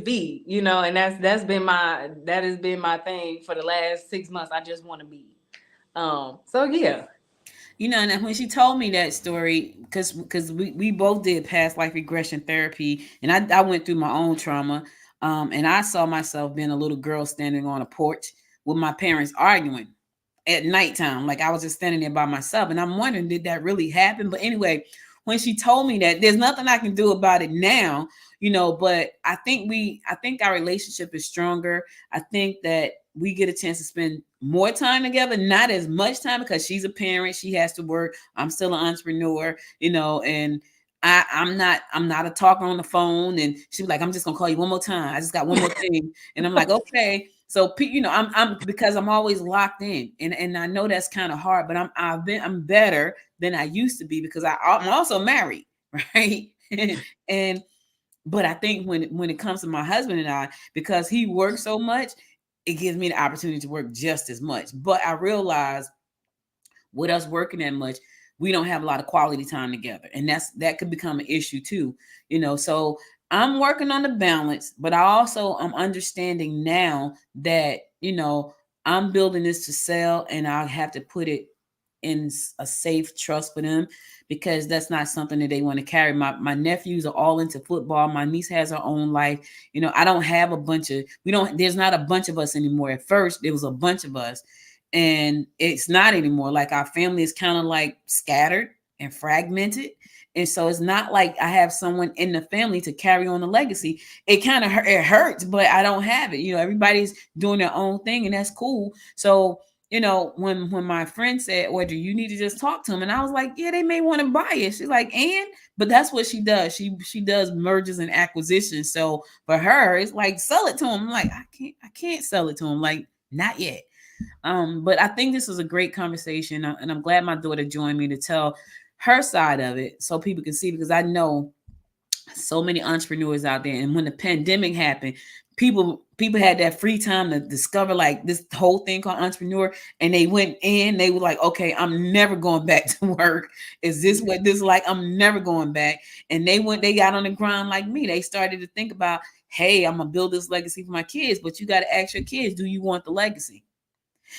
be, and that has been my thing for the last 6 months. I just want to be. So yeah. And when she told me that story, because we both did past life regression therapy, and I went through my own trauma, and I saw myself being a little girl standing on a porch with my parents arguing at nighttime. Like, I was just standing there by myself, and I'm wondering, did that really happen? But anyway, when she told me that, there's nothing I can do about it now, but I think our relationship is stronger. I think that we get a chance to spend more time together, not as much time, because she's a parent, she has to work. I'm still an entrepreneur, and I'm not a talker on the phone. And she was like, I'm just gonna call you one more time. I just got one more thing. And I'm like, okay. So, I'm because I'm always locked in, and I know that's kind of hard, but I'm better than I used to be, because I'm also married, right? and But I think when it comes to my husband and I, because he works so much, it gives me the opportunity to work just as much. But I realize, with us working that much, we don't have a lot of quality time together, and that could become an issue too. So I'm working on the balance, but I also am understanding now that I'm building this to sell, and I have to put it in a safe trust for them, because that's not something that they want to carry. My nephews are all into football. My niece has her own life. I don't have there's not a bunch of us anymore. At first there was a bunch of us, and it's not anymore. Like, our family is kind of like scattered and fragmented. And so it's not like I have someone in the family to carry on the legacy. It kind of it hurts, but I don't have it. Everybody's doing their own thing, and that's cool. So when my friend said, Audrey, you need to just talk to him. And I was like, yeah, they may want to buy it. She's like, but that's what she does. She does mergers and acquisitions. So for her, it's like, sell it to him. I'm like, I can't sell it to him. Like, not yet. But I think this was a great conversation, and I'm glad my daughter joined me to tell her side of it, so people can see, because I know so many entrepreneurs out there. And when the pandemic happened, people had that free time to discover, like, this whole thing called entrepreneur, and they went in, they were like, okay, I'm never going back to work. Is this what this is like? I'm never going back. And they got on the grind like me. They started to think about, hey, I'm gonna build this legacy for my kids. But you got to ask your kids, do you want the legacy?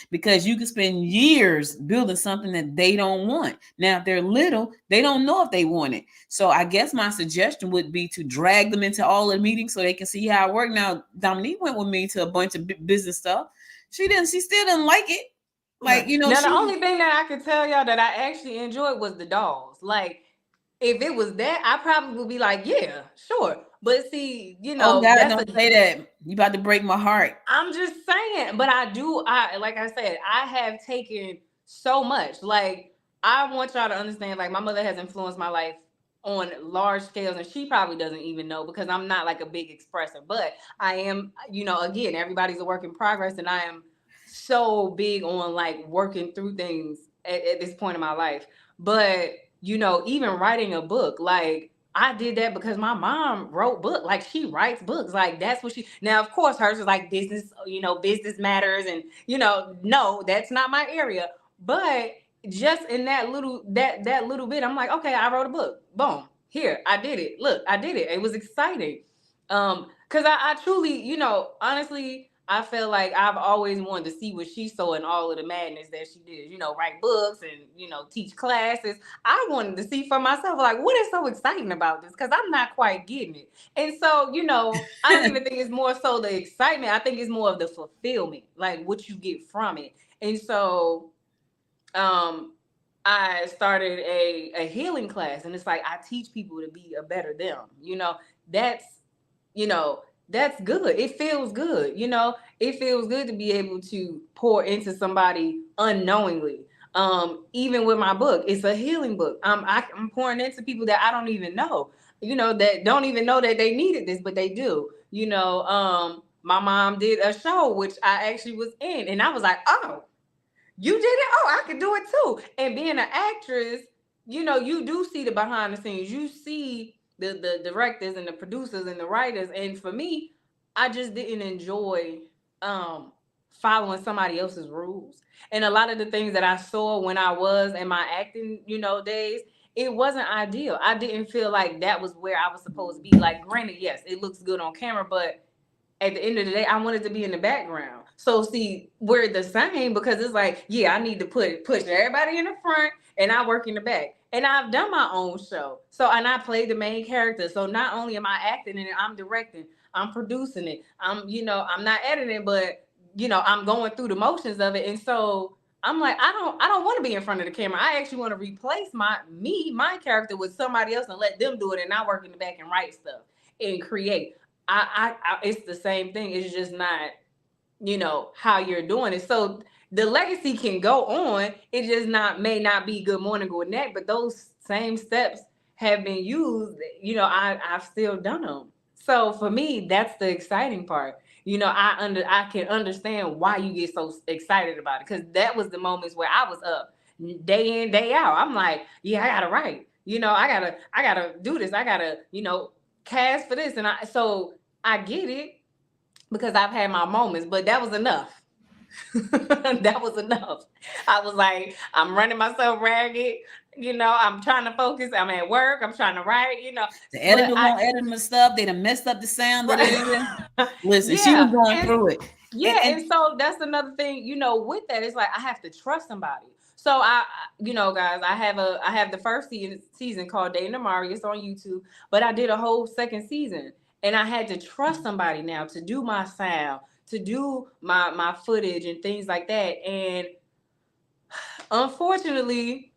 Because you can spend years building something that they don't want. Now, if they're little, they don't know if they want it. So I guess my suggestion would be to drag them into all the meetings so they can see how it works. Now, Dominique went with me to a bunch of business stuff. She still didn't like it. Like, now, the only thing that I could tell y'all that I actually enjoyed was the dolls. Like, if it was that, I probably would be like, yeah, sure. But see, oh God, don't say that. You about to break my heart. I'm just saying. But like I said, I have taken so much. Like, I want y'all to understand, like, my mother has influenced my life on large scales, and she probably doesn't even know, because I'm not like a big expressor. But I am, again, everybody's a work in progress, and I am so big on, like, working through things at this point in my life. But even writing a book, like, I did that because my mom wrote books. Like, she writes books. Like, that's what now, of course, hers is like business, business matters. And, no, that's not my area. But just in that little bit, I'm like, okay, I wrote a book. Boom. Here, I did it. Look, I did it. It was exciting. Because Because I truly, honestly, I feel like I've always wanted to see what she saw in all of the madness that she did. Write books and teach classes. I wanted to see for myself, like, what is so exciting about this? Because I'm not quite getting it. And so, I don't even think it's more so the excitement. I think it's more of the fulfillment, like what you get from it. And so, I started a healing class, and it's like I teach people to be a better them. That's you know that's good. It feels good. It feels good to be able to pour into somebody unknowingly. Even with my book, it's a healing book. I'm pouring into people that I don't even know. That don't even know that they needed this, but they do. My mom did a show which I actually was in, and I was like, oh, you did it? Oh, I could do it too. And being an actress, you do see the behind the scenes. You see the directors and the producers and the writers. And for me, I just didn't enjoy following somebody else's rules. And a lot of the things that I saw when I was in my acting, days, it wasn't ideal. I didn't feel like that was where I was supposed to be. Like, granted, yes, it looks good on camera, but at the end of the day, I wanted to be in the background. So see, we're the same because it's like, yeah, I need to push everybody in the front and I work in the back. And I've done my own show. So, and I played the main character. So not only am I acting in it, I'm directing, I'm producing it. I'm not editing, but I'm going through the motions of it. And so I'm like, I don't want to be in front of the camera. I actually want to replace my character with somebody else and let them do it. And I work in the back and write stuff and create. I it's the same thing. It's just not, how you're doing it. So the legacy can go on. It just may not be Good Morning Gwinnett, but those same steps have been used. I've still done them. So for me, that's the exciting part. I can understand why you get so excited about it, because that was the moments where I was up day in, day out. I'm like, yeah, I gotta write. I gotta do this. I gotta, cast for this. And I get it because I've had my moments, but that was enough. That was enough. I was like, I'm running myself ragged. I'm trying to focus. I'm at work. I'm trying to write, The editor won't edit my stuff. They done messed up the sound. Listen, she yeah. was going through it. Yeah. And so that's another thing, with that, it's like, I have to trust somebody. So guys, I have the first season called Dating Amari. It's on YouTube, but I did a whole second season, and I had to trust somebody now to do my sound, to do my footage and things like that. And unfortunately,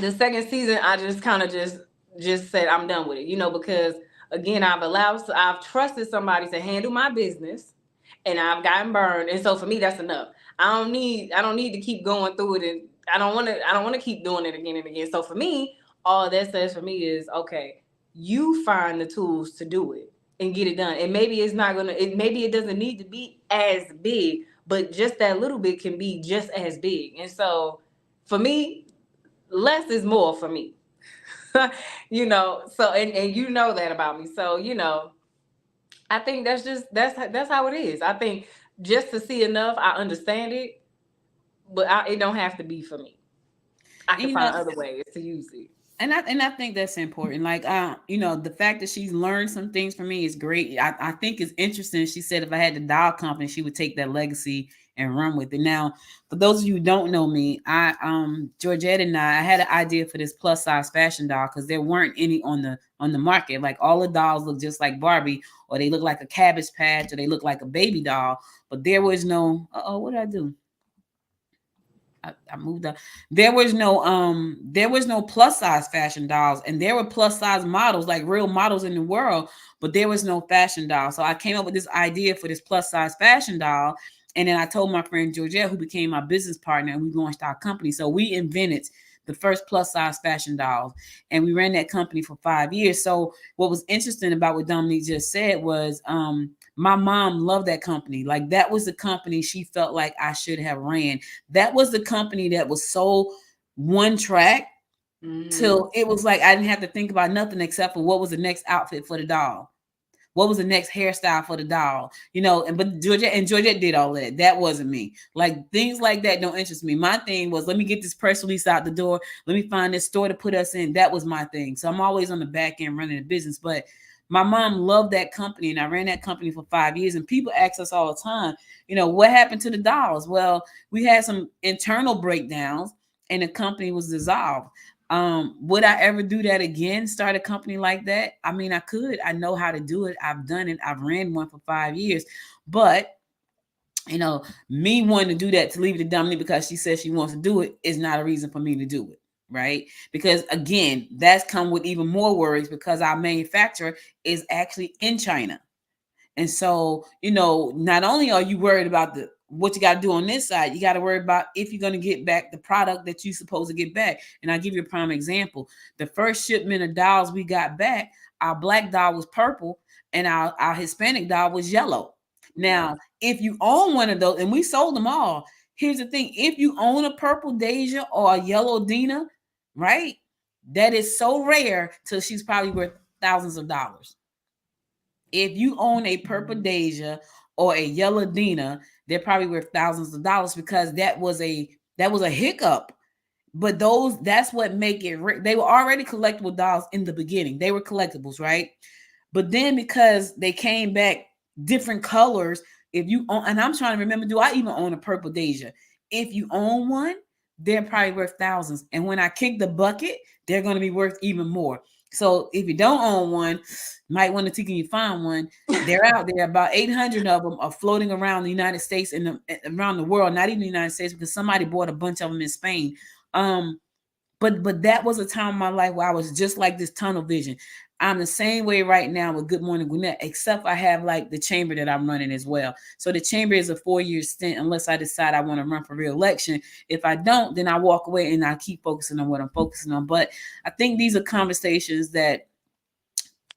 the second season, I just kind of just said I'm done with it, because again, I've trusted somebody to handle my business, and I've gotten burned. And so for me, that's enough. I don't need to keep going through it, and I don't want to keep doing it again and again. So for me, all that says for me is, okay, you find the tools to do it and get it done. And maybe maybe it doesn't need to be as big, but just that little bit can be just as big. And so for me, less is more for me. So and you know that about me. So I think that's how it is. I think just to see enough, I understand it, but it don't have to be for me. I can find other ways to use it. And I think that's important. Like, the fact that she's learned some things from me is great. I think it's interesting. She said if I had the doll company, she would take that legacy and run with it. Now, for those of you who don't know me, Georgette and I had an idea for this plus size fashion doll because there weren't any on the market. Like, all the dolls look just like Barbie, or they look like a Cabbage Patch, or they look like a baby doll. But there was no. What did I do? I moved up. There was no plus size fashion dolls, and there were plus size models, like real models in the world, but there was no fashion doll. So I came up with this idea for this plus size fashion doll, and then I told my friend Georgette, who became my business partner, and we launched our company. So we invented the first plus size fashion dolls, and we ran that company for 5 years. So what was interesting about what Dominique just said was, my mom loved that company. Like, that was the company she felt like I should have ran. That was the company that was so one track till it was like I didn't have to think about nothing except for what was the next outfit for the doll. What was the next hairstyle for the doll? But Georgette did all that. That wasn't me. Like, things like that don't interest me. My thing was, let me get this press release out the door. Let me find this store to put us in. That was my thing. So I'm always on the back end running the business. But My mom loved that company, and I ran that company for 5 years. And people ask us all the time, what happened to the dolls? Well, we had some internal breakdowns, and the company was dissolved. Would I ever do that again? Start a company like that? I mean, I could. I know how to do it. I've done it. I've ran one for 5 years, but me wanting to do that, to leave it to Dominique because she says she wants to do it, is not a reason for me to do it. Right? Because again, that's come with even more worries because our manufacturer is actually in China. And so, not only are you worried about what you got to do on this side, you got to worry about if you're going to get back the product that you're supposed to get back. And I'll give you a prime example. The first shipment of dolls we got back, our black doll was purple and our Hispanic doll was yellow. Now, if you own one of those, and we sold them all, here's the thing. If you own a purple Deja or a yellow Dina, right, that is so rare till she's probably worth thousands of dollars. If you own a purple Deja or a yellow Dina, they're probably worth thousands of dollars because that was a hiccup. But that's what make it. They were already collectible dolls in the beginning. They were collectibles, right? But then because they came back different colors, if you own, and I'm trying to remember, do I even own a purple Deja? If you own one, they're probably worth thousands. And when I kick the bucket, they're going to be worth even more. So if you don't own one, might want to see can you find one. They're out there. About 800 of them are floating around the United States and around the world, not even the United States, because somebody bought a bunch of them in Spain. But that was a time in my life where I was just like this tunnel vision. I'm the same way right now with Good Morning Gwinnett, except I have like the chamber that I'm running as well. So the chamber is a 4-year stint unless I decide I want to run for re-election. If I don't, then I walk away and I keep focusing on what I'm focusing on. But I think these are conversations that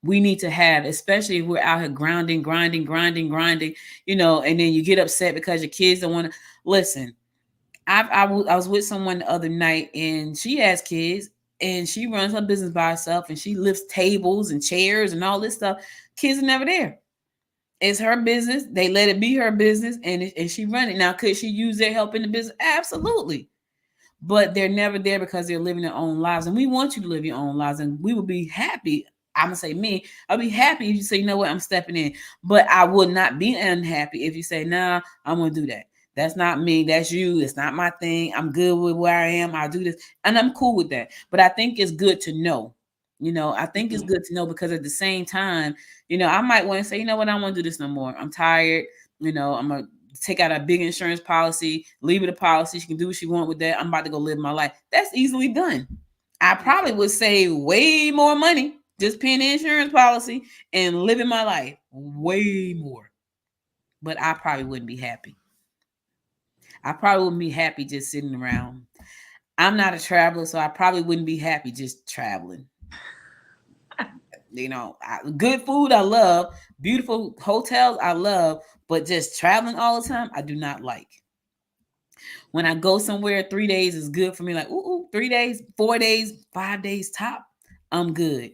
we need to have, especially if we're out here grinding, and then you get upset because your kids don't want to listen. I was with someone the other night and she has kids and she runs her business by herself and she lifts tables and chairs and all this stuff. Kids are never there. It's her business. They let it be her business and she run it. Now, could she use their help in the business? Absolutely. But they're never there because they're living their own lives. And we want you to live your own lives. And we would be happy. I'm going to say me. I'll be happy if you say, you know what, I'm stepping in. But I would not be unhappy if you say, nah, I'm going to do that. That's not me. That's you. It's not my thing. I'm good with where I am. I'll do this. And I'm cool with that. But I think it's good to know. I think it's good to know because at the same time, I might want to say, you know what, I don't want to do this no more. I'm tired. I'm going to take out a big insurance policy, leave it a policy. She can do what she wants with that. I'm about to go live my life. That's easily done. I probably would save way more money just paying the insurance policy and living my life. Way more. But I probably wouldn't be happy. I probably wouldn't be happy just sitting around. I'm not a traveler, so I probably wouldn't be happy just traveling. Good food I love, beautiful hotels I love, but just traveling all the time I do not like. When I go somewhere, 3 days is good for me. Like 3 days, 4 days, 5 days top, I'm good.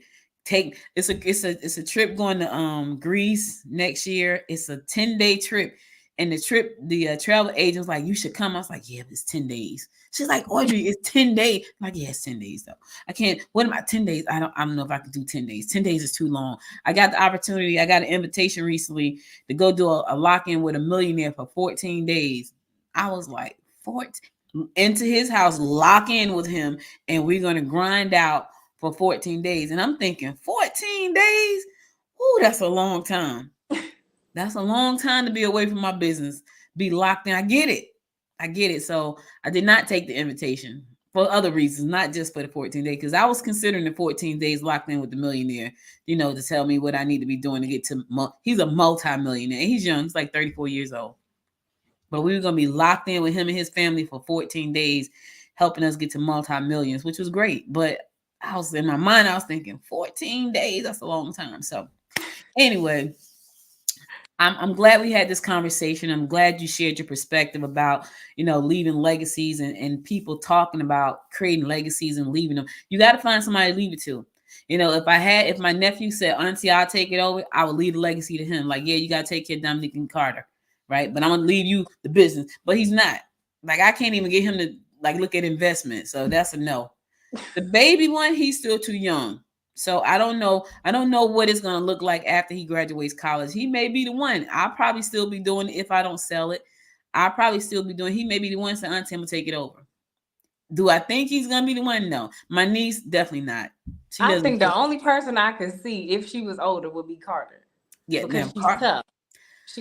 It's a trip going to Greece next year. It's a 10-day trip. And the travel agent was like, you should come. I was like, yeah, but it's 10 days. She's like, Audrey, it's 10 days. I'm like, yeah, it's 10 days though. I can't. What about 10 days? I don't know if I can do 10 days. 10 days is too long. I got the opportunity. I got an invitation recently to go do a lock-in with a millionaire for 14 days. I was like, 14 into his house, lock in with him, and we're going to grind out for 14 days. And I'm thinking, 14 days? Ooh, that's a long time. That's a long time to be away from my business, be locked in. I get it. So I did not take the invitation for other reasons, not just for the 14 days, because I was considering the 14 days locked in with the millionaire, to tell me what I need to be doing to get to, he's a multi-millionaire. He's young. He's like 34 years old. But we were going to be locked in with him and his family for 14 days, helping us get to multi-millions, which was great. But I was in my mind, I was thinking 14 days, that's a long time. So anyway, I'm glad we had this conversation. I'm glad you shared your perspective about, leaving legacies and people talking about creating legacies and leaving them. You got to find somebody to leave it to. If my nephew said, Auntie, I'll take it over, I would leave the legacy to him. Like, yeah, you got to take care of Dominique and Carter, right? But I'm going to leave you the business. But he's not. Like, I can't even get him to, look at investment. So that's a no. The baby one, he's still too young. So I don't know. I don't know what it's gonna look like after he graduates college. He may be the one. I'll probably still be doing it if I don't sell it. I'll probably still be doing. He may be the one. So Aunt Tim will take it over. Do I think he's gonna be the one? No. My niece definitely not. She I doesn't. think the only person I could see if she was older would be Carter Yeah. because Now, she's tough.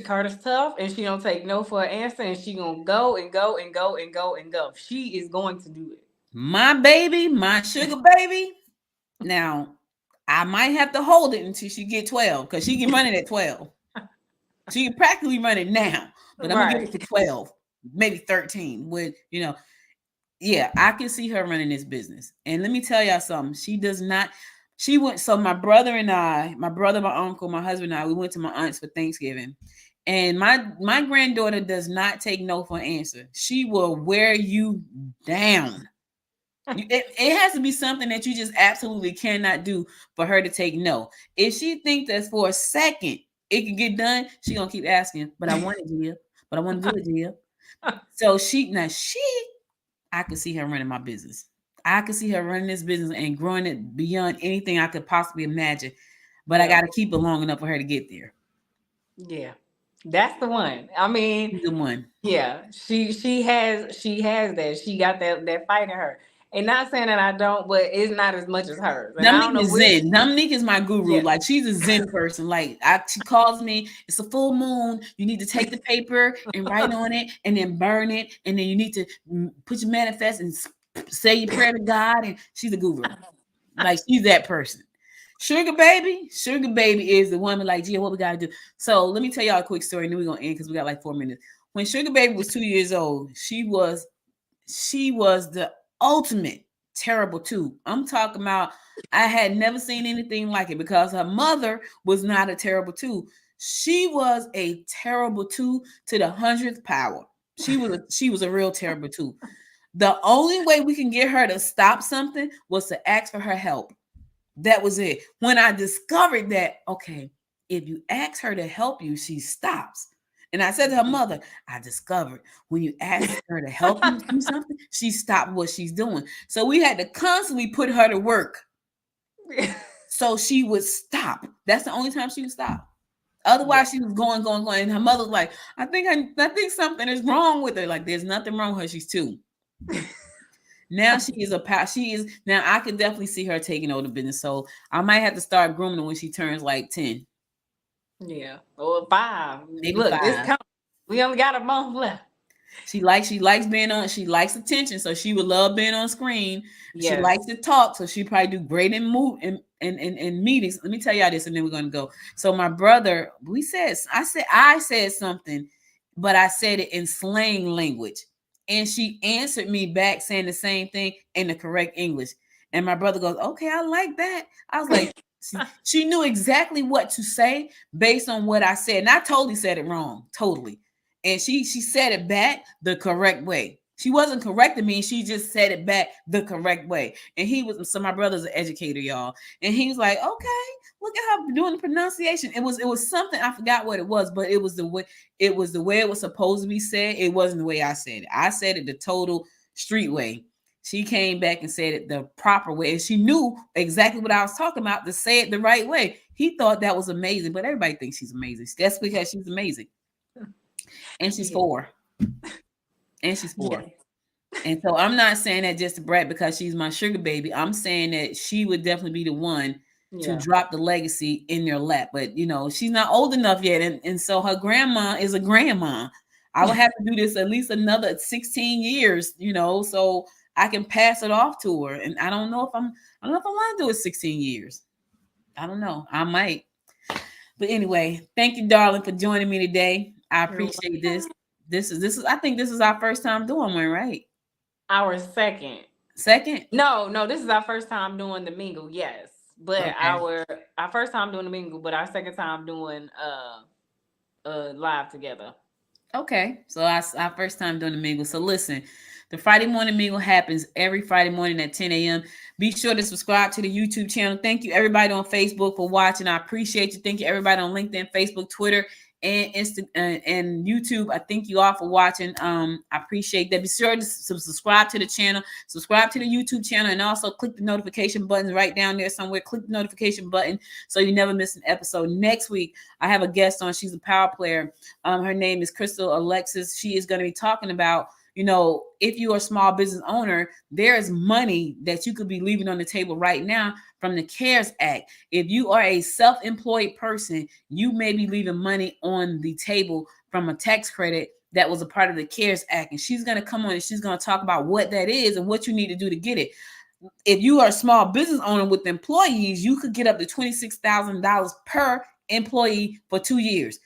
Carter's tough and she don't take no for an answer and she gonna go and go and go and go and go. She is going to do it. my baby, my sugar baby. Now, I might have to hold it until she get 12 because she can run it at 12. She can practically run it now, but I'm gonna give it to 12, maybe 13. With yeah, I can see her running this business. And let me tell y'all something. She does not. She went. So my brother and I, my brother, my uncle, my husband and I, we went to my aunt's for Thanksgiving. And my granddaughter does not take no for an answer. She will wear you down. It has to be something that you just absolutely cannot do for her to take no. If she thinks that for a second it can get done, she gonna keep asking. But I want it, Gia. But I want to do it, Gia. So I could see her running my business. I could see her running this business and growing it beyond anything I could possibly imagine. But I got to keep it long enough for her to get there. Yeah, that's the one. I mean, She's the one. Yeah, she has that. She got that fight in her. And not saying that I don't, but it's not as much as hers. And I don't Dominique know is Zen. Dominique is my guru. Yeah. Like she's a Zen person. Like she calls me. It's a full moon. You need to take the paper and write on it, and then burn it, and then you need to put your manifest and say your prayer to God. And she's a guru. Like she's that person. Sugar baby is the woman. Like, Gia, what we gotta do? So let me tell y'all a quick story, and then we're gonna end because we got like 4 minutes. When Sugar Baby was 2 years old, she was the ultimate terrible two. I'm talking about I had never seen anything like it because her mother was not a terrible two. She was a terrible two to the 100th power. She was a real terrible two. The only way we can get her to stop something was to ask for her help. That was it. When I discovered that, okay, if you ask her to help you, she stops. And I said to her mother, I discovered when you ask her to help you do something, she stopped what she's doing. So we had to constantly put her to work so she would stop. That's the only time she would stop. Otherwise, she was going. And her mother was like, I think something is wrong with her. Like, there's nothing wrong with her. She's 2. Now she is now I could definitely see her taking over the business. So I might have to start grooming her when she turns like 10. Yeah. Or 5. Maybe Look, 5. it's coming. We only got a month left. She likes being on, she likes attention. So she would love being on screen. Yes. She likes to talk. So she probably do great in meetings. Let me tell y'all this, and then we're gonna go. So my brother, I said something, but I said it in slang language. And she answered me back saying the same thing in the correct English. And my brother goes, okay, I like that. I was like, she knew exactly what to say based on what I said. And I totally said it wrong. Totally. And she said it back the correct way. She wasn't correcting me. She just said it back the correct way. And so my brother's an educator, y'all. And he was like, okay, look at her doing the pronunciation. It was something, I forgot what it was, but it was the way it was supposed to be said. It wasn't the way I said it. I said it the total street way. She came back and said it the proper way. And she knew exactly what I was talking about to say it the right way. He thought that was amazing, but everybody thinks she's amazing. That's because she's amazing. And she's 4. And she's 4. Yeah. And so I'm not saying that just to brag because she's my sugar baby. I'm saying that she would definitely be the one to drop the legacy in their lap. But, she's not old enough yet. And so her grandma is a grandma. I would have to do this at least another 16 years, so I can pass it off to her. And I don't know if I want to do it 16 years. I don't know. I might. But anyway, thank you, darling, for joining me today. I appreciate this. This is I think this is our first time doing one, right? Our second. No, this is our first time doing the Mingle, yes. But okay. our first time doing the Mingle, but our second time doing live together. Okay. So our first time doing the Mingle. So listen, the Friday morning Mingle happens every Friday morning at 10 a.m. Be sure to subscribe to the YouTube channel. Thank you everybody on Facebook for watching. I appreciate you. Thank you everybody on LinkedIn, Facebook, Twitter, and and YouTube. I thank you all for watching. I appreciate that. Be sure to subscribe to the channel, subscribe to the YouTube channel, and also click the notification buttons right down there somewhere. Click the notification button so you never miss an episode. Next week, I have a guest on. She's a power player. Her name is Crystal Alexis. She is going to be talking about, if you're a small business owner, there is money that you could be leaving on the table right now from the CARES Act. If you are a self-employed person, you may be leaving money on the table from a tax credit that was a part of the CARES Act. And she's going to come on and she's going to talk about what that is and what you need to do to get it. If you are a small business owner with employees, you could get up to $26,000 per employee for 2 years.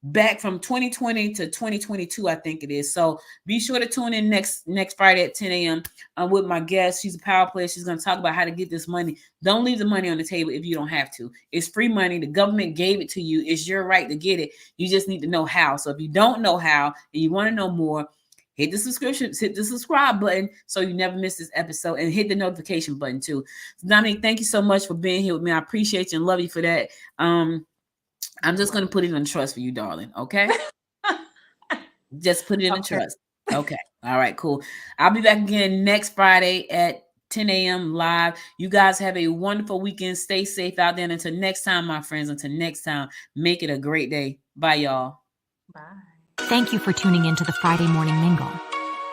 Back from 2020 to 2022, I think it is. So be sure to tune in next Friday at 10 a.m. With my guest. She's a power player. She's going to talk about how to get this money. Don't leave the money on the table if you don't have to. It's free money. The government gave it to you. It's your right to get it. You just need to know how. So if you don't know how and you want to know more, hit the subscribe button so you never miss this episode, and hit the notification button too. So Dominique, thank you so much for being here with me. I appreciate you and love you for that. I'm just going to put it in trust for you, darling. Okay. Just put it in trust. Okay. All right, cool. I'll be back again next Friday at 10 a.m. live. You guys have a wonderful weekend. Stay safe out there. And until next time, my friends, until next time, make it a great day. Bye, y'all. Bye. Thank you for tuning in to the Friday Morning Mingle.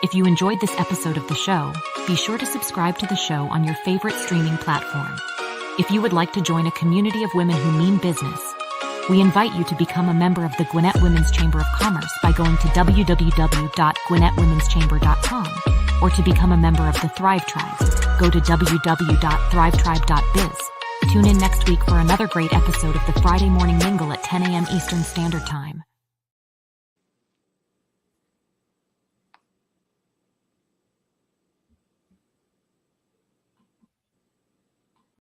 If you enjoyed this episode of the show, be sure to subscribe to the show on your favorite streaming platform. If you would like to join a community of women who mean business, we invite you to become a member of the Gwinnett Women's Chamber of Commerce by going to www.gwinnettwomenschamber.com, or to become a member of the Thrive Tribe, go to www.thrivetribe.biz. Tune in next week for another great episode of the Friday Morning Mingle at 10 a.m. Eastern Standard Time.